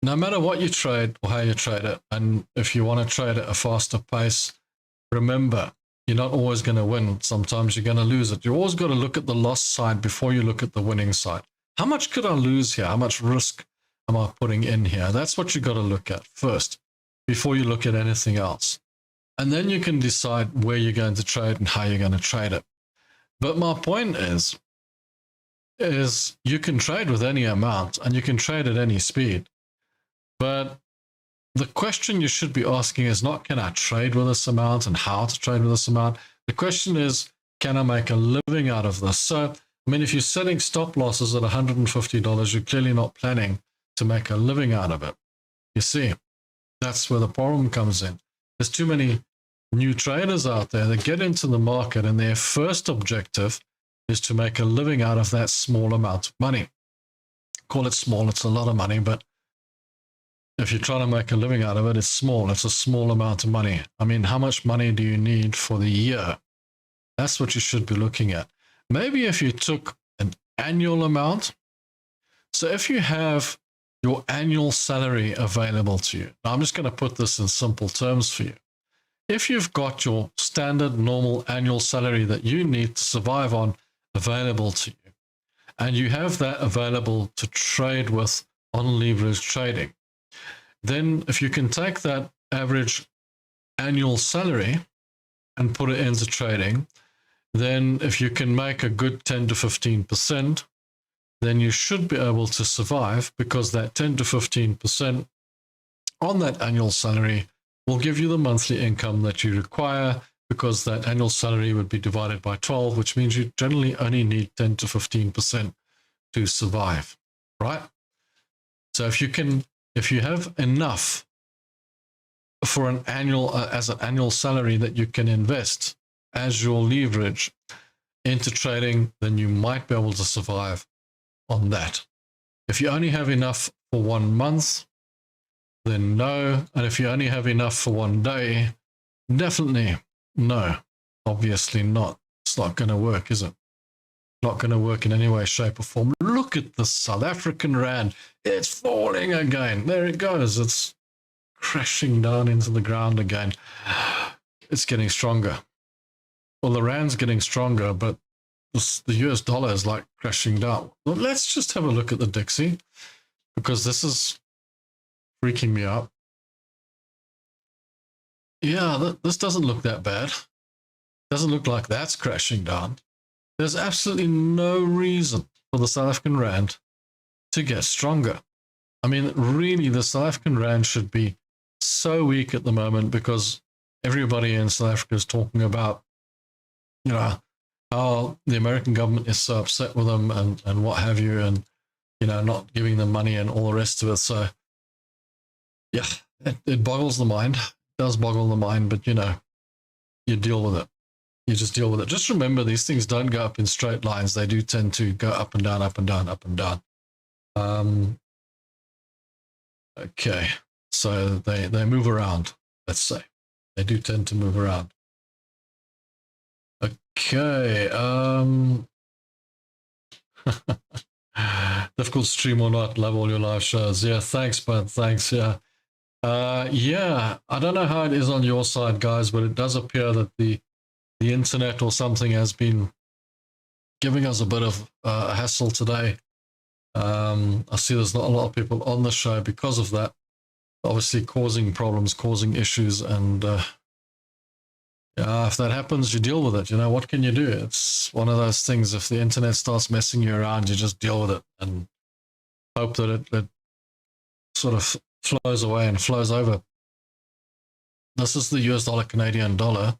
no matter what you trade or how you trade it, and if you want to trade at a faster pace, remember, you're not always going to win. Sometimes you're going to lose it. You always got to look at the loss side before you look at the winning side. How much could I lose here? How much risk am I putting in here? That's what you got to look at first before you look at anything else. And then you can decide where you're going to trade and how you're going to trade it. But my point is you can trade with any amount and you can trade at any speed. But the question you should be asking is not, can I trade with this amount and how to trade with this amount? The question is, can I make a living out of this? So, I mean, if you're setting stop losses at $150, you're clearly not planning to make a living out of it. You see, that's where the problem comes in. There's too many new traders out there that get into the market and their first objective is to make a living out of that small amount of money. Call it small, it's a lot of money, but if you're trying to make a living out of it, it's small. It's a small amount of money. I mean, how much money do you need for the year? That's what you should be looking at. Maybe if you took an annual amount. So if you have your annual salary available to you, now I'm just going to put this in simple terms for you. If you've got your standard normal annual salary that you need to survive on available to you, and you have that available to trade with on leverage trading, then if you can take that average annual salary and put it into trading, then if you can make a good 10 to 15%, then you should be able to survive, because that 10 to 15% on that annual salary will give you the monthly income that you require, because that annual salary would be divided by 12, which means you generally only need 10 to 15% to survive, right? So if you have enough for an annual, as an annual salary that you can invest as your leverage into trading, then you might be able to survive on that. If you only have enough for 1 month, then no. And if you only have enough for 1 day, definitely no. Obviously not. It's not going to work, is it? Not going to work in any way, shape or form. Look at the South African rand. It's falling again. There it goes. It's crashing down into the ground again. It's getting stronger. Well, the rand's getting stronger, but the US dollar is like crashing down. Well, let's just have a look at the Dixie, because this is freaking me out. Yeah, this doesn't look that bad. Doesn't look like that's crashing down. There's absolutely no reason for the South African rand to get stronger. I mean, really, the South African rand should be so weak at the moment, because everybody in South Africa is talking about, you know, how the American government is so upset with them and what have you, and, you know, not giving them money and all the rest of it. So, yeah, it boggles the mind. It does boggle the mind, but, you know, you deal with it. You just deal with it. Just remember, these things don't go up in straight lines. They do tend to go up and down, up and down, up and down. Okay, so they move around, let's say. They do tend to move around. Okay. Difficult stream or not. Love all your live shows. Yeah, thanks, bud. Thanks, yeah. Yeah, I don't know how it is on your side, guys, but it does appear that the internet or something has been giving us a bit of a hassle today. I see there's not a lot of people on the show because of that, obviously causing problems, causing issues, and yeah, if that happens, you deal with it. You know, what can you do? It's one of those things. If the internet starts messing you around, you just deal with it and hope that it sort of flows away and flows over. This is the US dollar, Canadian dollar.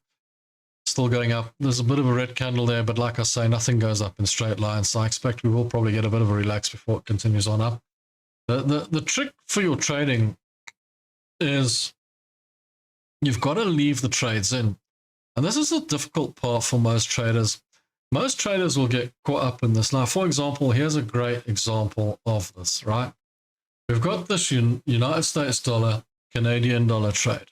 Still going up. There's a bit of a red candle there, but like I say, nothing goes up in straight lines. So I expect we will probably get a bit of a relax before it continues on up. The trick for your trading is you've got to leave the trades in. And this is a difficult part for most traders. Most traders will get caught up in this. Now, for example, here's a great example of this, right? We've got this United States dollar, Canadian dollar trade.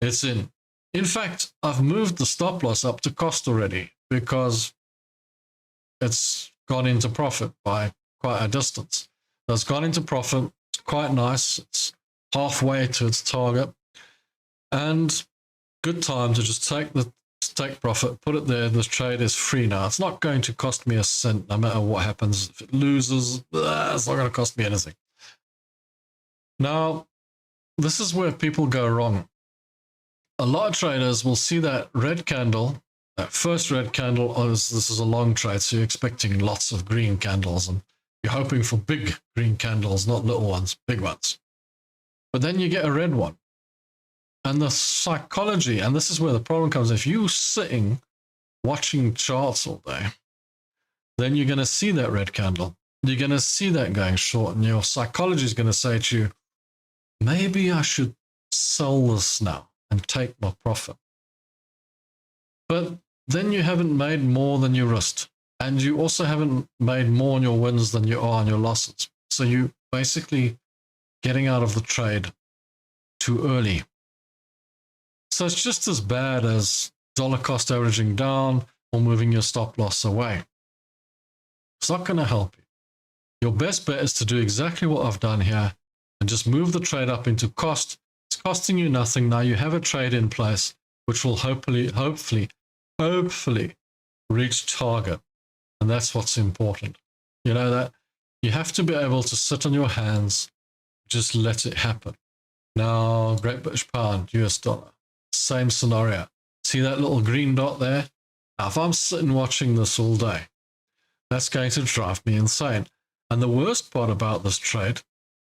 It's in. In fact, I've moved the stop loss up to cost already because it's gone into profit by quite a distance. So it's gone into profit. It's quite nice. It's halfway to its target. And good time to just take profit, put it there. This trade is free now. It's not going to cost me a cent no matter what happens. If it loses, it's not going to cost me anything. Now, this is where people go wrong. A lot of traders will see that red candle, that first red candle. Oh, this is a long trade, so you're expecting lots of green candles, and you're hoping for big green candles, not little ones, big ones. But then you get a red one. And the psychology, and this is where the problem comes, if you're sitting watching charts all day, then you're going to see that red candle. You're going to see that going short, and your psychology is going to say to you, maybe I should sell this now and take my profit. But then you haven't made more than you risked, and you also haven't made more on your wins than you are on your losses. So you basically getting out of the trade too early. So it's just as bad as dollar cost averaging down or moving your stop loss away. It's not going to help you. Your best bet is to do exactly what I've done here and just move the trade up into cost. It's costing you nothing. Now you have a trade in place, which will hopefully reach target. And that's what's important. You know that you have to be able to sit on your hands, just let it happen. Now, Great British Pound, US dollar. Same scenario. See that little green dot there? Now, if I'm sitting watching this all day, that's going to drive me insane. And the worst part about this trade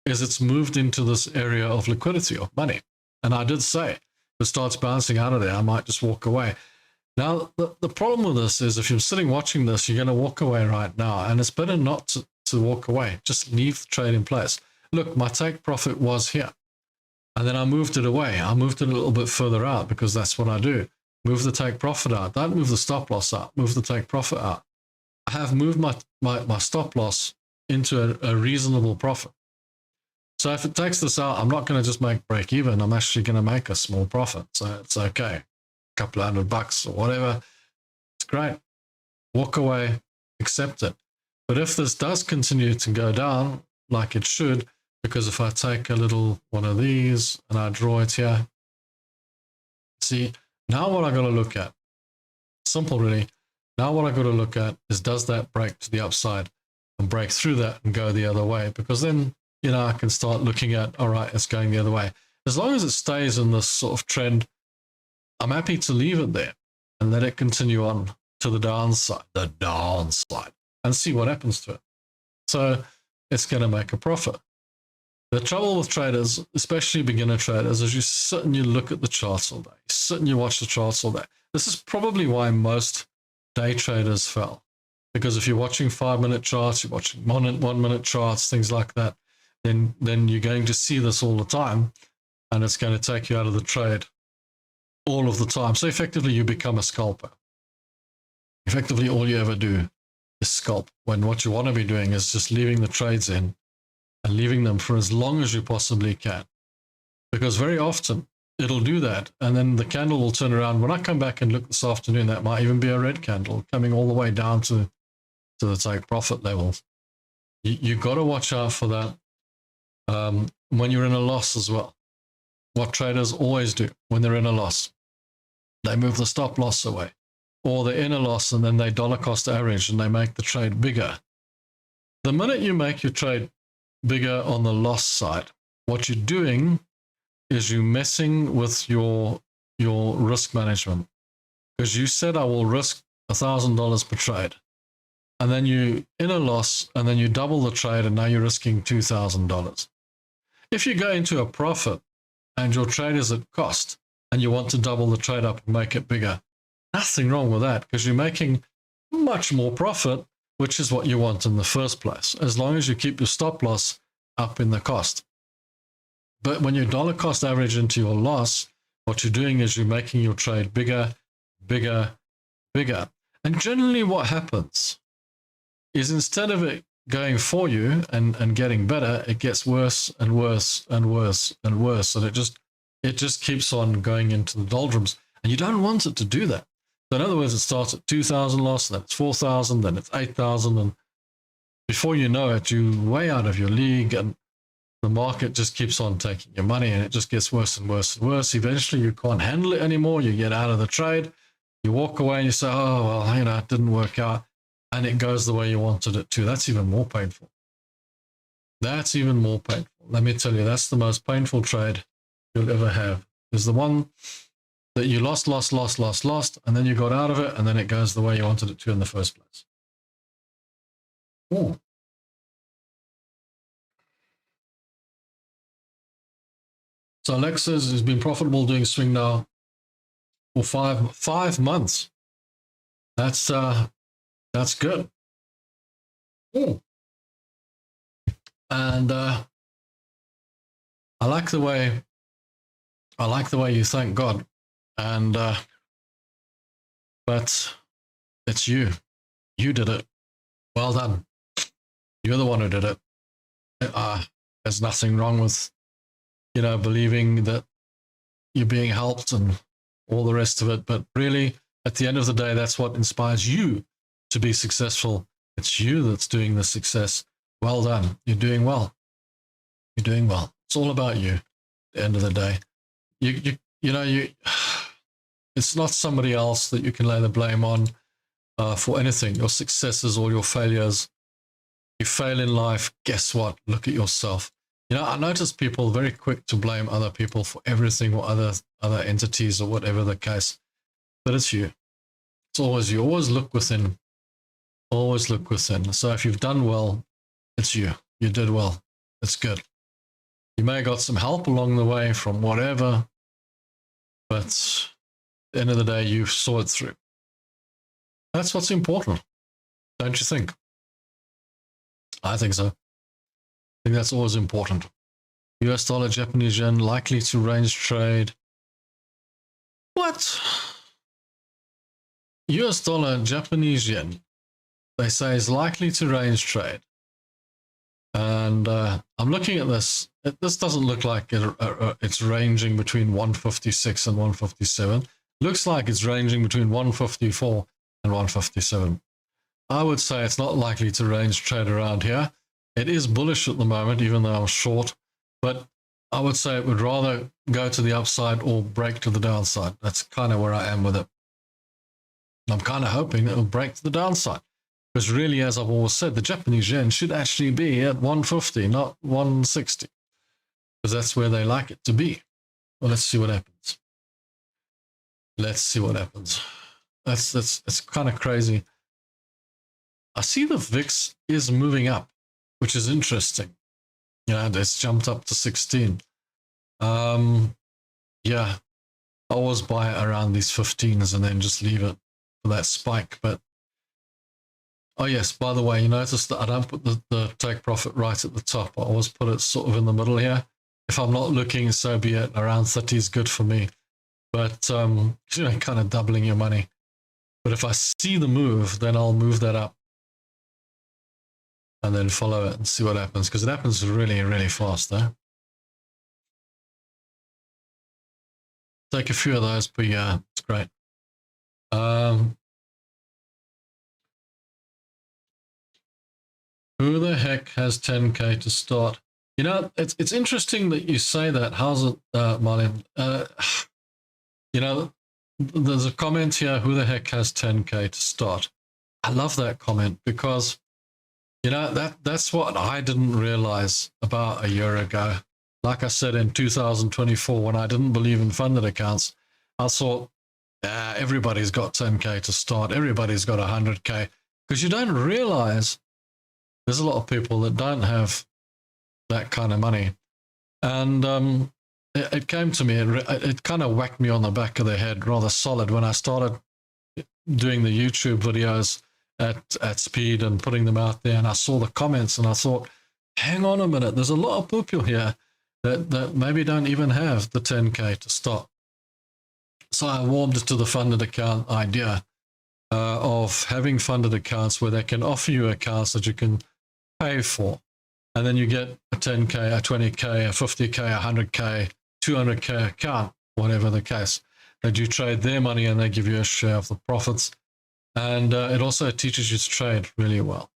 is it's moved into this area of liquidity, of money. And I did say, if it starts bouncing out of there, I might just walk away. Now, the problem with this is if you're sitting watching this, you're going to walk away right now. And it's better not to walk away. Just leave the trade in place. Look, my take profit was here. And then I moved it away. I moved it a little bit further out because that's what I do. Move the take profit out. Don't move the stop loss out. Move the take profit out. I have moved my stop loss into a reasonable profit. So if it takes this out, I'm not going to just make break even. I'm actually going to make a small profit. So it's okay. A couple of $100 or whatever. It's great. Walk away, accept it. But if this does continue to go down like it should, because if I take a little one of these and I draw it here, see, now what I got to look at, simple really, now what I got to look at is does that break to the upside and break through that and go the other way? Because then, you know, I can start looking at, all right, it's going the other way. As long as it stays in this sort of trend, I'm happy to leave it there and let it continue on to the downside, and see what happens to it. So it's going to make a profit. The trouble with traders, especially beginner traders, is you sit and you look at the charts all day. You sit and you watch the charts all day. This is probably why most day traders fail. Because if you're watching 5-minute charts, you're watching 1-minute charts, things like that, then you're going to see this all the time, and it's going to take you out of the trade all of the time. So effectively, you become a scalper. Effectively, all you ever do is scalp, when what you want to be doing is just leaving the trades in and leaving them for as long as you possibly can. Because very often it'll do that, and then the candle will turn around. When I come back and look this afternoon, that might even be a red candle coming all the way down to the take profit levels. You've got to watch out for that when you're in a loss as well. What traders always do when they're in a loss, they move the stop loss away, or they're in a loss and then they dollar cost average and they make the trade bigger. The minute you make your trade bigger on the loss side, what you're doing is you're messing with your risk management, because you said I will risk $1,000 per trade, and then you in a loss, and then you double the trade, and now you're risking $2,000. If you go into a profit and your trade is at cost and you want to double the trade up and make it bigger, nothing wrong with that, because you're making much more profit, which is what you want in the first place, as long as you keep your stop loss up in the cost. But when you dollar cost average into your loss, what you're doing is you're making your trade bigger, bigger, bigger. And generally what happens is instead of it going for you and getting better, it gets worse and worse and worse and worse. And it just keeps on going into the doldrums. And you don't want it to do that. So in other words, it starts at 2,000 loss, then it's 4,000, then it's 8,000. And before you know it, you're way out of your league. And the market just keeps on taking your money, and it just gets worse and worse and worse. Eventually, you can't handle it anymore. You get out of the trade. You walk away and you say, oh, well, it didn't work out. And it goes the way you wanted it to. That's even more painful. That's even more painful. Let me tell you, that's the most painful trade you'll ever have. Is the one that you lost, and then you got out of it, and then it goes the way you wanted it to in the first place. Ooh. So Alexis has been profitable doing swing now for five months. That's good. Ooh. And I like the way you thank God. And but it's you. You did it. Well done. You're the one who did it. There's nothing wrong with believing that you're being helped and all the rest of it. But really, at the end of the day, that's what inspires you to be successful. It's you that's doing the success. Well done. You're doing well. You're doing well. It's all about you. At the end of the day, it's not somebody else that you can lay the blame on for anything. Your successes or your failures. You fail in life. Guess what? Look at yourself. I notice people very quick to blame other people for everything, or other entities, or whatever the case. But it's you. It's always you. Always look within. Always look within. So if you've done well, it's you. You did well. It's good. You may have got some help along the way from whatever, but at the end of the day, you saw it through. That's what's important, don't you think? I think so. I think that's always important. US dollar, Japanese yen, likely to range trade. What? US dollar, Japanese yen, they say is likely to range trade. And I'm looking at this. This doesn't look like it's ranging between 156 and 157. Looks like it's ranging between 154 and 157. I would say it's not likely to range trade around here. It is bullish at the moment, even though I'm short, but I would say it would rather go to the upside or break to the downside. That's kind of where I am with it. I'm kind of hoping that it'll break to the downside, because really, as I've always said, the Japanese yen should actually be at 150, not 160, because that's where they like it to be. Well, let's see what happens. Let's see what happens. It's kind of crazy. I see the VIX is moving up, which is interesting. It's jumped up to 16. Yeah, I always buy it around these 15s and then just leave it for that spike. But oh yes, by the way, you notice that I don't put the take profit right at the top. I always put it sort of in the middle here. If I'm not looking, so be it. Around 30 is good for me. But kind of doubling your money. But if I see the move, then I'll move that up and then follow it and see what happens, because it happens really, really fast there. Take a few of those per year. It's great. Who the heck has 10K to start? It's interesting that you say that. How's it, Marlene? There's a comment here, who the heck has 10K to start? I love that comment, because that's what I didn't realize about a year ago. Like I said, in 2024, when I didn't believe in funded accounts, I thought, everybody's got 10K to start. Everybody's got 100K, because you don't realize there's a lot of people that don't have that kind of money. And it came to me, it kind of whacked me on the back of the head rather solid when I started doing the YouTube videos at speed and putting them out there, and I saw the comments and I thought, hang on a minute, there's a lot of people here that maybe don't even have the 10K to start. So I warmed to the funded account idea of having funded accounts where they can offer you accounts that you can pay for, and then you get a 10K, a 20K, a 50K, a 100K, 200K account, whatever the case, that you trade their money and they give you a share of the profits. And it also teaches you to trade really well.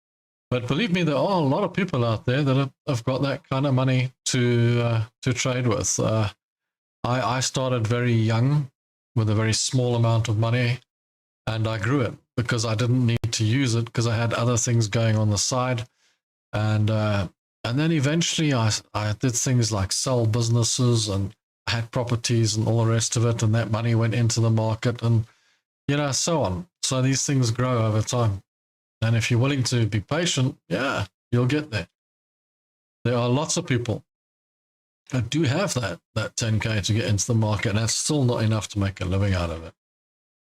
But believe me, there are a lot of people out there that have got that kind of money to trade with. I started very young with a very small amount of money, and I grew it because I didn't need to use it because I had other things going on the side. And then eventually I did things like sell businesses and had properties and all the rest of it, and that money went into the market and, so on. So these things grow over time. And if you're willing to be patient, yeah, you'll get there. There are lots of people that do have that 10K to get into the market, and that's still not enough to make a living out of it.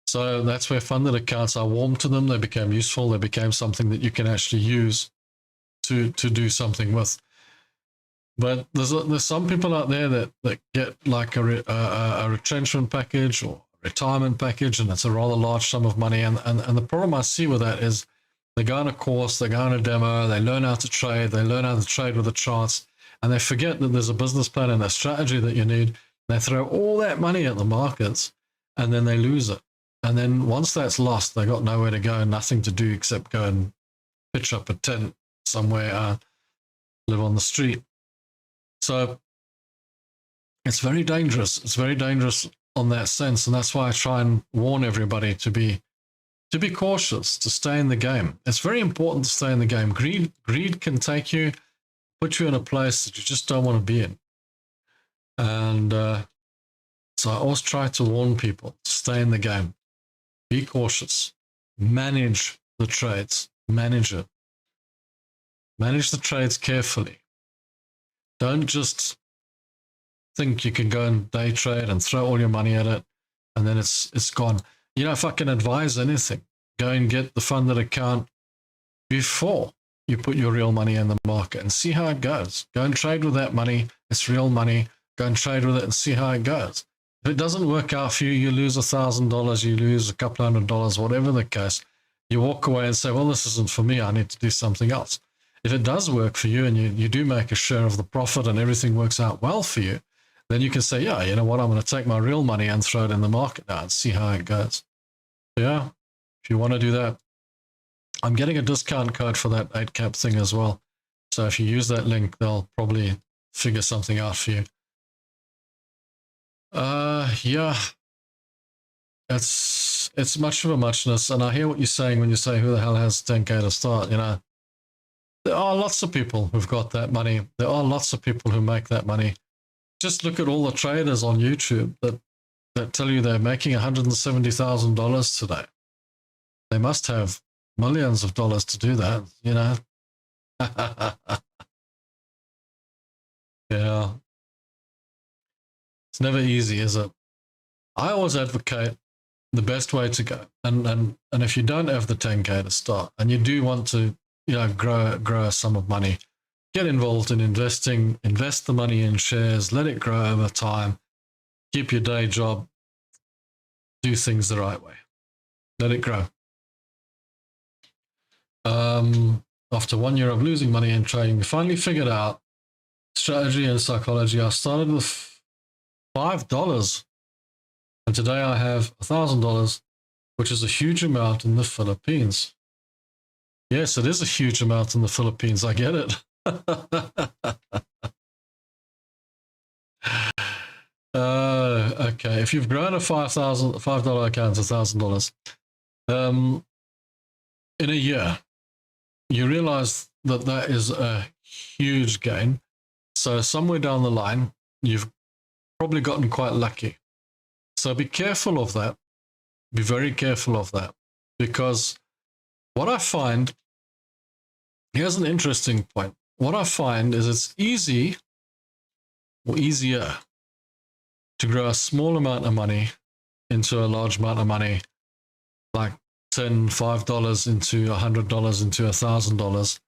So that's where funded accounts are warm to them. They became useful. They became something that you can actually use to do something with. But there's some people out there that get like a retrenchment package or a retirement package, and it's a rather large sum of money. And the problem I see with that is they go on a course, they go on a demo, they learn how to trade, they learn how to trade with the charts, and they forget that there's a business plan and a strategy that you need. They throw all that money at the markets, and then they lose it. And then once that's lost, they got nowhere to go, nothing to do except go and pitch up a tent somewhere, live on the street. So it's very dangerous. It's very dangerous on that sense, and that's why I try and warn everybody to be cautious, to stay in the game. It's very important to stay in the game. Greed can take you, put you in a place that you just don't want to be in. And so I always try to warn people to stay in the game. Be cautious. Manage the trades. Manage it. Manage the trades carefully. Don't just think you can go and day trade and throw all your money at it and then it's gone. If I can advise anything, go and get the funded account before you put your real money in the market and see how it goes. Go and trade with that money. It's real money. Go and trade with it and see how it goes. If it doesn't work out for you, you lose $1,000, you lose a couple $100, whatever the case. You walk away and say, well, this isn't for me. I need to do something else. If it does work for you and you do make a share of the profit and everything works out well for you, then you can say, yeah, you know what, I'm going to take my real money and throw it in the market now and see how it goes. Yeah, if you want to do that, I'm getting a discount code for that EIGHTCAP thing as well. So if you use that link, they'll probably figure something out for you. Yeah, it's much of a muchness. And I hear what you're saying when you say, who the hell has 10K to start, There are lots of people who've got that money. There are lots of people who make that money. Just look at all the traders on YouTube that tell you they're making $170,000 today. They must have millions of dollars to do that, Yeah. It's never easy, is it? I always advocate the best way to go. And if you don't have the 10K to start and you do want to grow a sum of money, get involved in investing, invest the money in shares, let it grow over time, keep your day job, do things the right way, let it grow. After 1 year of losing money in trading, we finally figured out strategy and psychology. I started with $5, and today I have $1,000, which is a huge amount in the Philippines. Yes, it is a huge amount in the Philippines. I get it. Okay. If you've grown a $5 account to $1,000 in a year, you realize that is a huge gain. So somewhere down the line, you've probably gotten quite lucky. So be careful of that. Be very careful of that, because what I find, here's an interesting point. What I find is it's easy or easier to grow a small amount of money into a large amount of money, like $5 into $100 into $1,000,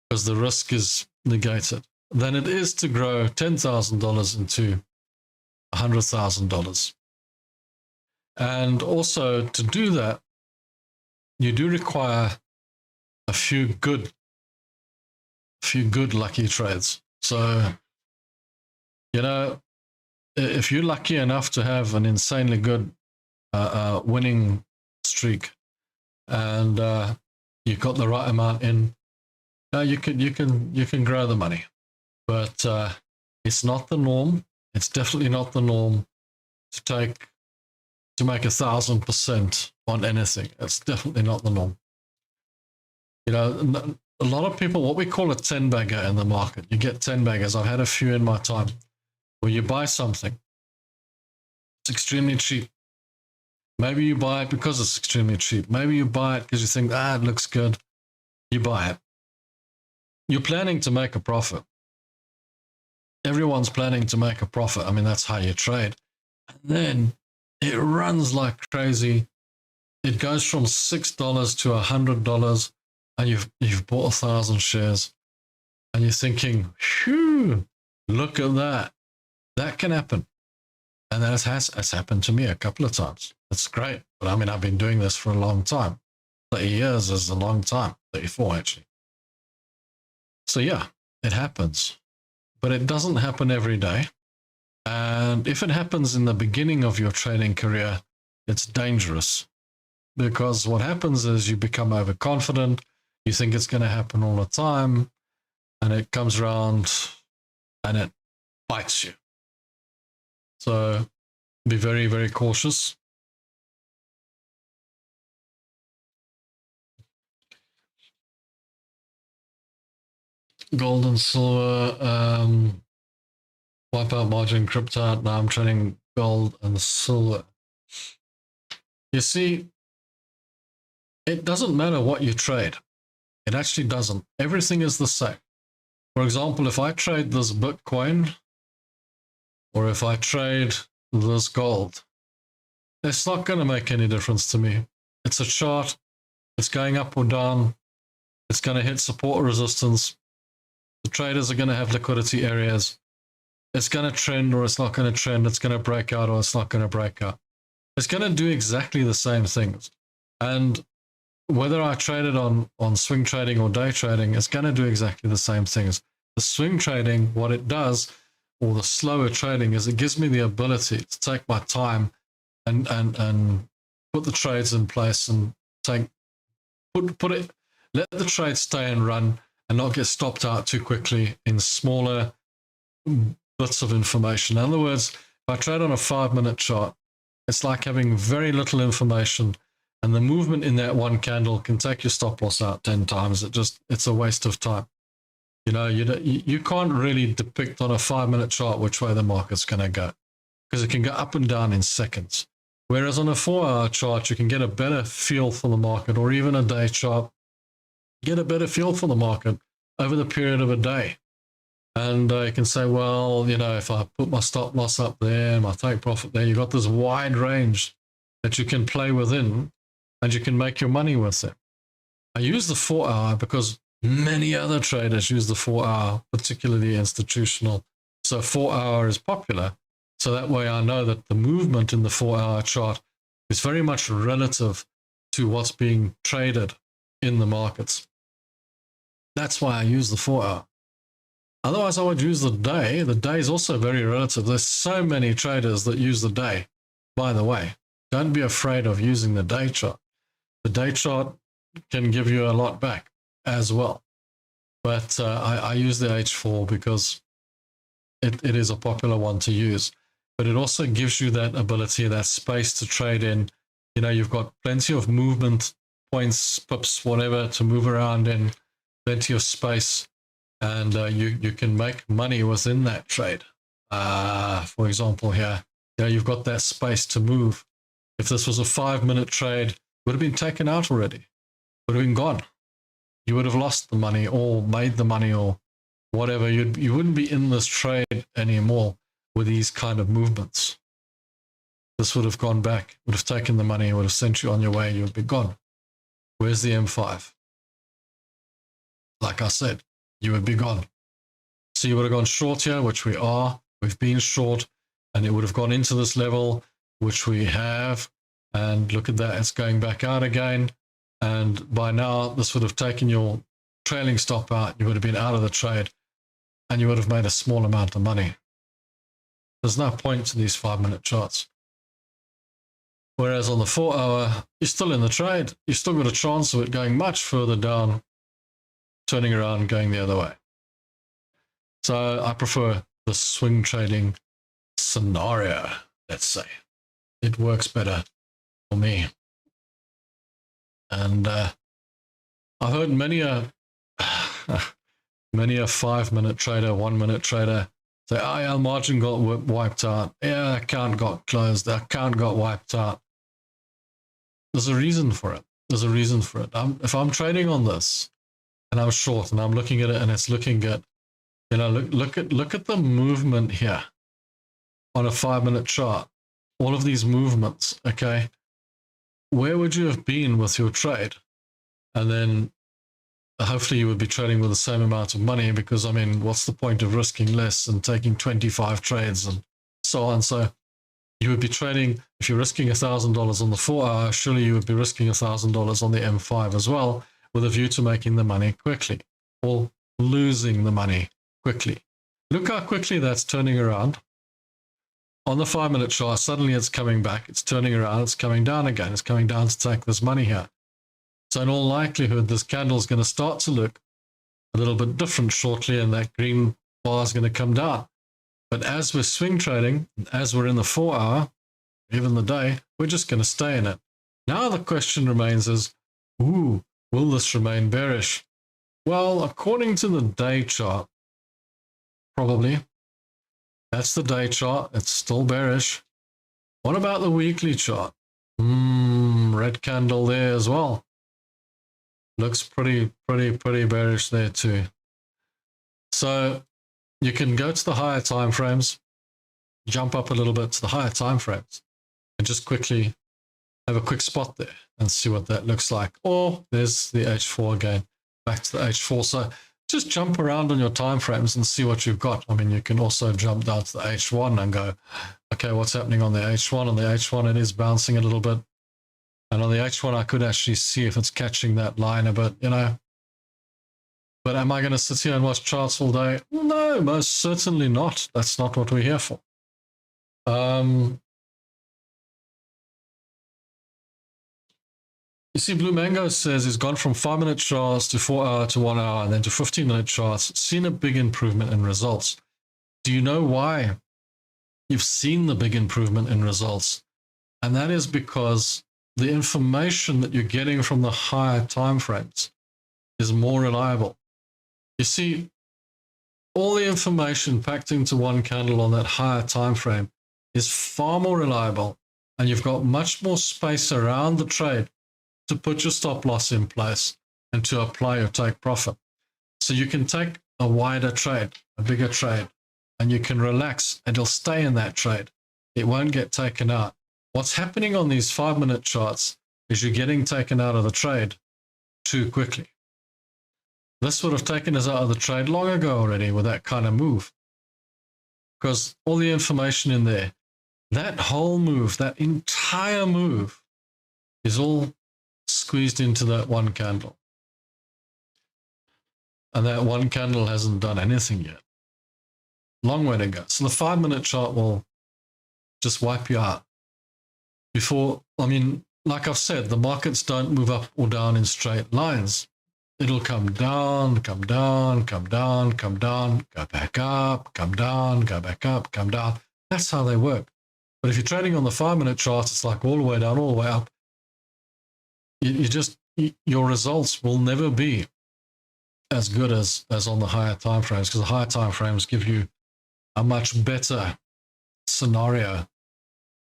because the risk is negated, than it is to grow $10,000 into $100,000. And also to do that, you do require a few good lucky trades. So, if you're lucky enough to have an insanely good winning streak, and you've got the right amount in, You can grow the money, but it's not the norm. It's definitely not the norm to make 1,000% on anything. It's definitely not the norm. You know, a lot of people, what we call a 10-bagger in the market. You get 10-baggers. I've had a few in my time where you buy something. It's extremely cheap. Maybe you buy it because it's extremely cheap. Maybe you buy it because you think, it looks good. You buy it. You're planning to make a profit. Everyone's planning to make a profit. I mean, that's how you trade. And then it runs like crazy. It goes from $6 to $100, and you've bought 1,000 shares, and you're thinking, phew, look at that. That can happen. And that has happened to me a couple of times. It's great. But I mean, I've been doing this for a long time. 30 years is a long time. 34, actually. So yeah, it happens. But it doesn't happen every day. And if it happens in the beginning of your trading career, it's dangerous. Because what happens is you become overconfident. You think it's going to happen all the time. And it comes around and it bites you. So be very, very cautious. Gold and silver, wipe out margin, crypto out. Now I'm trading gold and silver. You see, it doesn't matter what you trade. It actually doesn't. Everything is the same. For example, if I trade this Bitcoin, or if I trade this gold, it's not going to make any difference to me. It's a chart. It's going up or down. It's going to hit support or resistance. The traders are going to have liquidity areas. It's going to trend or it's not going to trend. It's going to break out or it's not going to break out. It's going to do exactly the same things. And whether I trade it on swing trading or day trading, it's going to do exactly the same things. The swing trading, what it does, or the slower trading, is it gives me the ability to take my time and put the trades in place and let the trade stay and run and not get stopped out too quickly in smaller bits of information. In other words, if I trade on a 5-minute chart, it's like having very little information, and the movement in that one candle can take your stop loss out 10 times. It's a waste of time. You know, you can't really depict on a 5-minute chart which way the market's going to go, because it can go up and down in seconds. Whereas on a 4-hour chart, you can get a better feel for the market, or even a day chart, get a better feel for the market over the period of a day. And you can say, well, you know, if I put my stop loss up there and my take profit there, you've got this wide range that you can play within, and you can make your money with it. I use the 4-hour because many other traders use the 4-hour, particularly institutional. So 4-hour is popular. So that way I know that the movement in the 4-hour chart is very much relative to what's being traded in the markets. That's why I use the 4-hour. Otherwise, I would use the day. The day is also very relative. There's so many traders that use the day. By the way, don't be afraid of using the day chart. The day chart can give you a lot back as well. But I use the H4 because it is a popular one to use. But it also gives you that ability, that space to trade in. You know, you've got plenty of movement, points, pips, whatever to move around in, plenty of space, and you can make money within that trade. For example, here, you know, you've got that space to move. If this was a 5-minute trade, it would have been taken out already. Would have been gone. You would have lost the money or made the money or whatever. You wouldn't be in this trade anymore with these kind of movements. This would have gone back, would have taken the money, would have sent you on your way, you would be gone. Where's the M5? Like I said, you would be gone. So you would have gone short here, which we are. We've been short, and it would have gone into this level, which we have. And look at that, it's going back out again. And by now, this would have taken your trailing stop out. You would have been out of the trade, and you would have made a small amount of money. There's no point to these 5-minute charts. Whereas on the 4-hour, you're still in the trade. You've still got a chance of it going much further down turning around and going the other way. So I prefer the swing trading scenario, let's say. It works better for me. And I've heard many a 5-minute trader, 1-minute trader say, oh yeah, margin got wiped out. Yeah, account got closed. The account got wiped out. There's a reason for it. There's a reason for it. If I'm trading on this and I'm short and I'm looking at it and it's looking good, you know, look at the movement here on a 5-minute chart. All of these movements, okay? Where would you have been with your trade? And then hopefully you would be trading with the same amount of money, because I mean, what's the point of risking less and taking 25 trades and so on? So you would be trading, if you're risking $1,000 on the 4-hour, surely you would be risking $1,000 on the M5 as well, with a view to making the money quickly or losing the money quickly. Look how quickly that's turning around. On the 5-minute chart, suddenly it's coming back, it's turning around, it's coming down again, it's coming down to take this money here. So in all likelihood, this candle is going to start to look a little bit different shortly, and that green bar is going to come down. But as we're swing trading, as we're in the 4-hour, even the day, we're just going to stay in it. Now the question remains is, will this remain bearish? Well, according to the day chart, probably. That's the day chart. It's still bearish. What about the weekly chart? Red candle there as well. Looks pretty bearish there too. So you can go to the higher time frames, jump up a little bit to the higher time frames, and just quickly have a quick spot there and see what that looks like. Or there's the H4 again, back to the H4. So just jump around on your time frames and see what you've got. I mean, you can also jump down to the H1 and go, okay, what's happening on the H1? On the H1, it is bouncing a little bit. And on the H1, I could actually see if it's catching that line a bit, you know. But am I going to sit here and watch charts all day? No, most certainly not. That's not what we're here for. You see, Blue Mango says he's gone from 5-minute charts to 4-hour to 1-hour and then to 15-minute charts, seen a big improvement in results. Do you know why you've seen the big improvement in results? And that is because the information that you're getting from the higher time frames is more reliable. You see, all the information packed into one candle on that higher time frame is far more reliable, and you've got much more space around the trade to put your stop loss in place and to apply your take profit. So you can take a wider trade, a bigger trade, and you can relax and it'll stay in that trade. It won't get taken out. What's happening on these 5-minute charts is you're getting taken out of the trade too quickly. This would have taken us out of the trade long ago already with that kind of move, because all the information in there, that whole move, that entire move is all squeezed into that one candle. And that one candle hasn't done anything yet. Long way to go. So the 5-minute chart will just wipe you out. Before, I mean, like I've said, the markets don't move up or down in straight lines. It'll come down, come down, come down, come down, go back up, come down, go back up, come down. That's how they work. But if you're trading on the 5-minute chart, it's like all the way down, all the way up. Your results will never be as good as on the higher time frames, because the higher time frames give you a much better scenario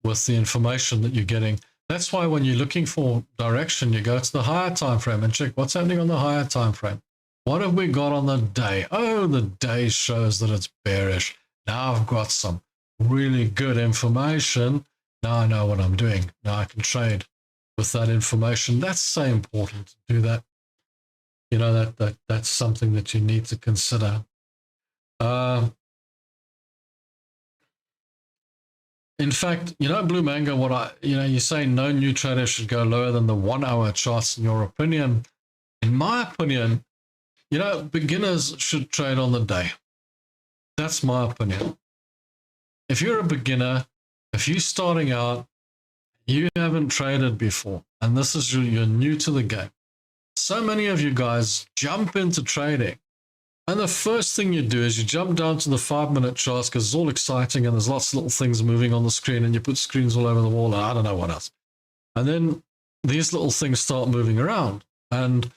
with the information that you're getting. That's why when you're looking for direction, you go to the higher time frame and check what's happening on the higher time frame. What have we got on the day? Oh, the day shows that it's bearish. Now I've got some really good information. Now I know what I'm doing. Now I can trade with that information. That's so important to do that. You know, that's something that you need to consider. In fact, you know, Blue Mango, you're saying no new trader should go lower than the 1-hour charts in your opinion. In my opinion, you know, beginners should trade on the day. That's my opinion. If you're a beginner, if you're starting out, you haven't traded before, and this is you're new to the game, so many of you guys jump into trading, and the first thing you do is you jump down to the 5-minute charts because it's all exciting and there's lots of little things moving on the screen, and you put screens all over the wall, and I don't know what else. And then these little things start moving around, and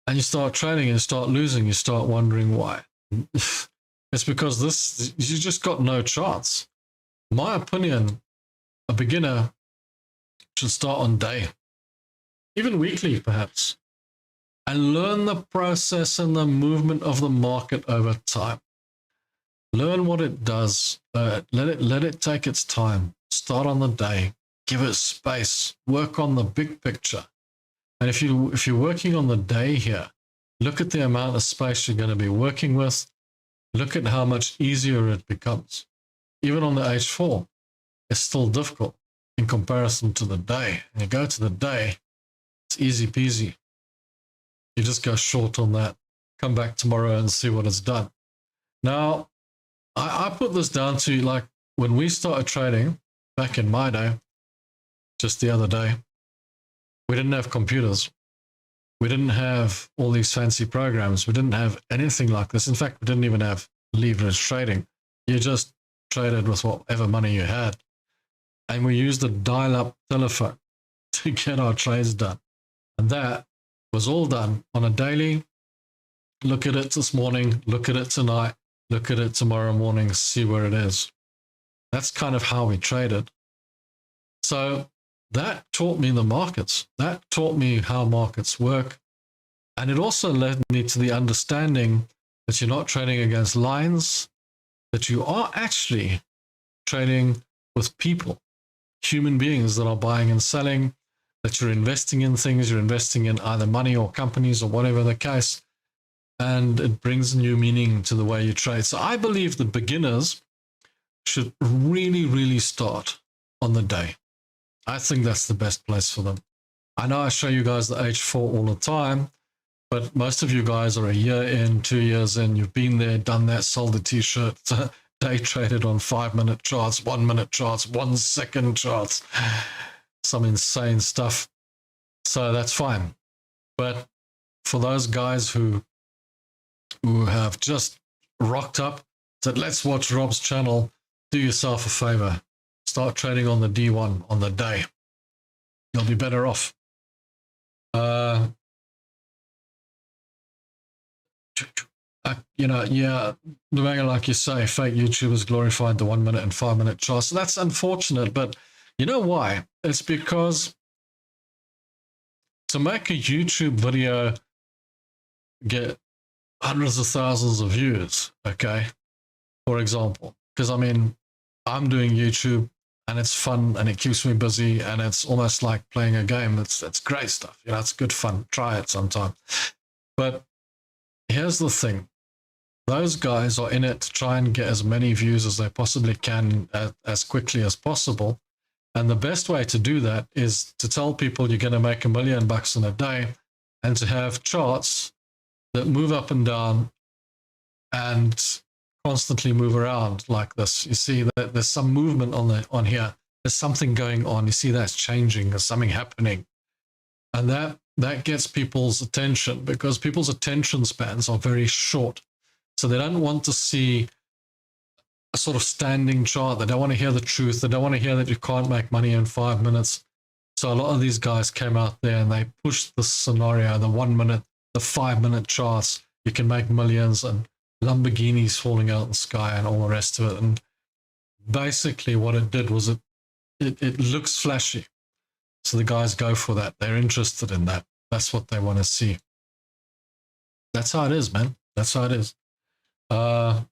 you start trading and you start losing. You start wondering why. It's because you just got no charts. My opinion, a beginner should start on day, even weekly perhaps, and learn the process and the movement of the market over time. Learn what it does. Let it take its time. Start on the day. Give it space. Work on the big picture. And if you're working on the day here, look at the amount of space you're going to be working with. Look at how much easier it becomes. Even on the H4, it's still difficult in comparison to the day. And you go to the day, it's easy peasy. You just go short on that, come back tomorrow and see what it's done. Now, I put this down to, like, when we started trading back in my day, just the other day, we didn't have computers. We didn't have all these fancy programs. We didn't have anything like this. In fact, we didn't even have leverage trading. You just traded with whatever money you had. And we used a dial-up telephone to get our trades done. And that was all done on a daily. Look at it this morning, look at it tonight, look at it tomorrow morning, see where it is. That's kind of how we traded. So that taught me the markets. That taught me how markets work. And it also led me to the understanding that you're not trading against lines, that you are actually trading with people, human beings that are buying and selling, that you're investing in things, you're investing in either money or companies or whatever the case. And it brings new meaning to the way you trade. So I believe that beginners should really, really start on the day. I think that's the best place for them. I know I show you guys the H4 all the time, but most of you guys are a year in, 2 years in, you've been there, done that, sold the t-shirt, day traded on 5-minute charts, 1-minute charts, 1-second charts, some insane stuff. So that's fine. But for those guys who have just rocked up, said, let's watch Rob's channel, do yourself a favor. Start trading on the D1 on the day. You'll be better off. Yeah, like you say, fake YouTubers glorified the 1-minute and 5-minute charts. So that's unfortunate, but you know why? It's because to make a YouTube video get hundreds of thousands of views, okay, for example, because I mean, I'm doing YouTube and it's fun and it keeps me busy and it's almost like playing a game. It's great stuff. You know, it's good fun. Try it sometime. But here's the thing. Those guys are in it to try and get as many views as they possibly can as quickly as possible. And the best way to do that is to tell people you're going to make $1 million in a day and to have charts that move up and down and constantly move around like this. You see that there's some movement on here. There's something going on. You see that's changing. There's something happening. And that gets people's attention because people's attention spans are very short. So they don't want to see a sort of standing chart. They don't want to hear the truth. They don't want to hear that you can't make money in 5 minutes. So a lot of these guys came out there and they pushed this scenario, the 1-minute, the 5-minute charts. You can make millions and Lamborghinis falling out in the sky and all the rest of it. And basically what it did was it looks flashy. So the guys go for that. They're interested in that. That's what they want to see. That's how it is, man. That's how it is. 1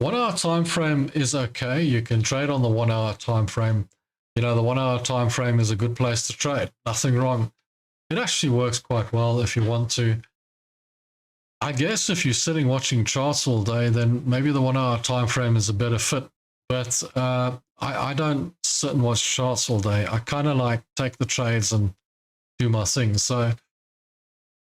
hour time frame is okay. You can trade on the 1 hour time frame. You know, the 1 hour time frame is a good place to trade. Nothing wrong. It actually works quite well if you want to. I guess if you're sitting watching charts all day, then maybe the 1 hour time frame is a better fit. But I don't sit and watch charts all day. I kind of like take the trades and do my thing. So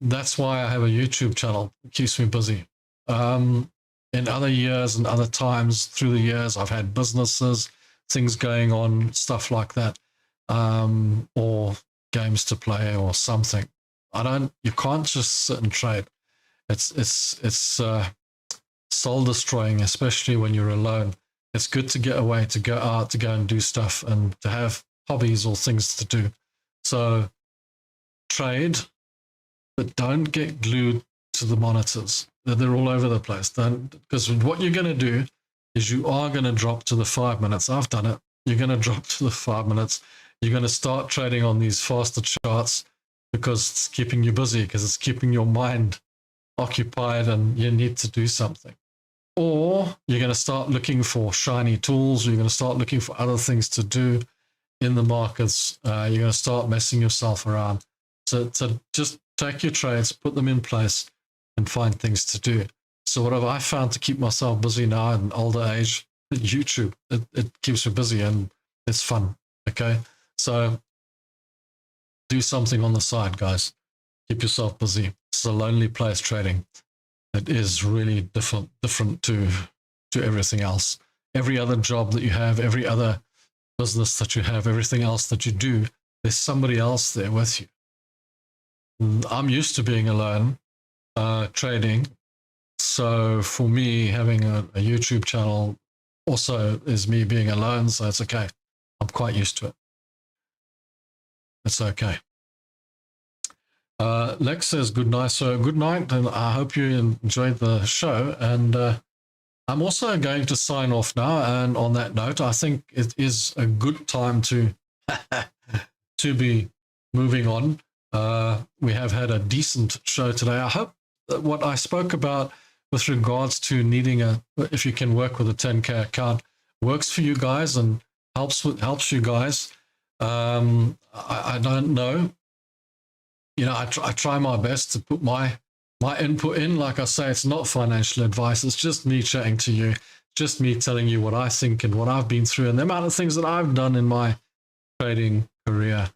that's why I have a YouTube channel. It keeps me busy. In other years and other times through the years, I've had businesses, things going on, stuff like that, or games to play or something. You can't just sit and trade. It's soul destroying, especially when you're alone. It's good to get away, to go out, to go and do stuff, and to have hobbies or things to do. So trade, but don't get glued to the monitors. They're all over the place. Because what you're going to do is you are going to drop to the 5 minutes. I've done it. You're going to drop to the 5 minutes. You're going to start trading on these faster charts because it's keeping you busy, because it's keeping your mind occupied and you need to do something. Or you're going to start looking for shiny tools. Or you're going to start looking for other things to do in the markets. You're going to start messing yourself around. So just take your trades, put them in place, and find things to do. So what have I found to keep myself busy now in older age? YouTube. It keeps me busy and it's fun. Okay, so do something on the side, guys. Keep yourself busy. It's a lonely place, trading. It is really different to everything else. Every other job that you have, every other business that you have, everything else that you do, there's somebody else there with you. I'm used to being alone, trading. So for me, having a YouTube channel also is me being alone. So it's okay. I'm quite used to it. It's okay. Lex says good night. So good night, and I hope you enjoyed the show. And I'm also going to sign off now. And on that note, I think it is a good time to be moving on. We have had a decent show today. I hope that what I spoke about with regards to needing if you can work with a 10K account, works for you guys and helps you guys. I don't know. You know, I try my best to put my input in. Like I say, it's not financial advice. It's just me chatting to you, just me telling you what I think and what I've been through and the amount of things that I've done in my trading career.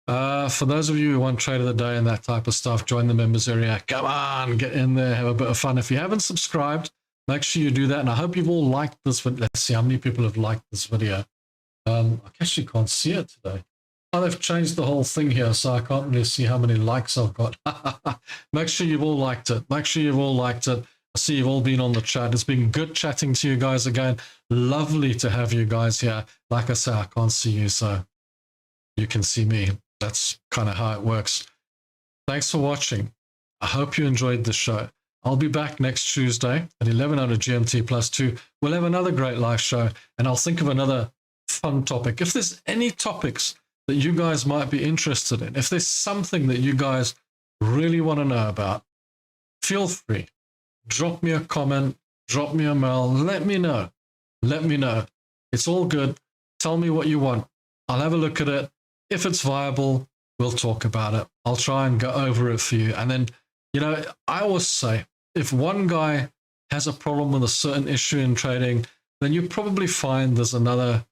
For those of you who want Trade of the Day and that type of stuff, join the members area. Come on, get in there, have a bit of fun. If you haven't subscribed, make sure you do that. And I hope you've all liked this video. Let's see how many people have liked this video. I actually can't see it today. Oh, they've changed the whole thing here, so I can't really see how many likes I've got. Make sure you've all liked it. Make sure you've all liked it. I see you've all been on the chat. It's been good chatting to you guys again. Lovely to have you guys here. Like I say, I can't see you, so you can see me. That's kind of how it works. Thanks for watching. I hope you enjoyed the show. I'll be back next Tuesday at 1100 GMT +2. We'll have another great live show, and I'll think of another fun topic. If there's any topics that you guys might be interested in, if there's something that you guys really want to know about, feel free. Drop me a comment, drop me a mail, let me know. Let me know. It's all good. Tell me what you want. I'll have a look at it. If it's viable, we'll talk about it. I'll try and go over it for you. And then, you know, I always say, if one guy has a problem with a certain issue in trading, then you probably find there's another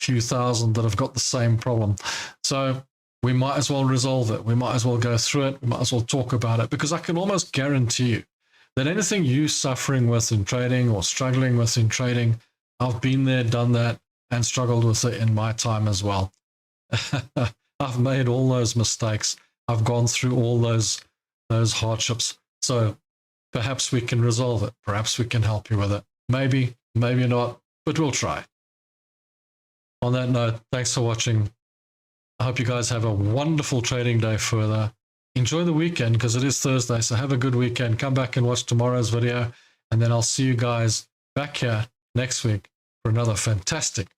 few thousand that have got the same problem. So we might as well resolve it. We might as well go through it. We might as well talk about it, because I can almost guarantee you that anything you're suffering with in trading or struggling with in trading, I've been there, done that, and struggled with it in my time as well. I've made all those mistakes. I've gone through all those hardships. So perhaps we can resolve it. Perhaps we can help you with it. Maybe, maybe not, but we'll try. On that note, thanks for watching. I hope you guys have a wonderful trading day further. Enjoy the weekend, because it is Thursday, so have a good weekend. Come back and watch tomorrow's video, and then I'll see you guys back here next week for another fantastic,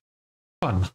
fun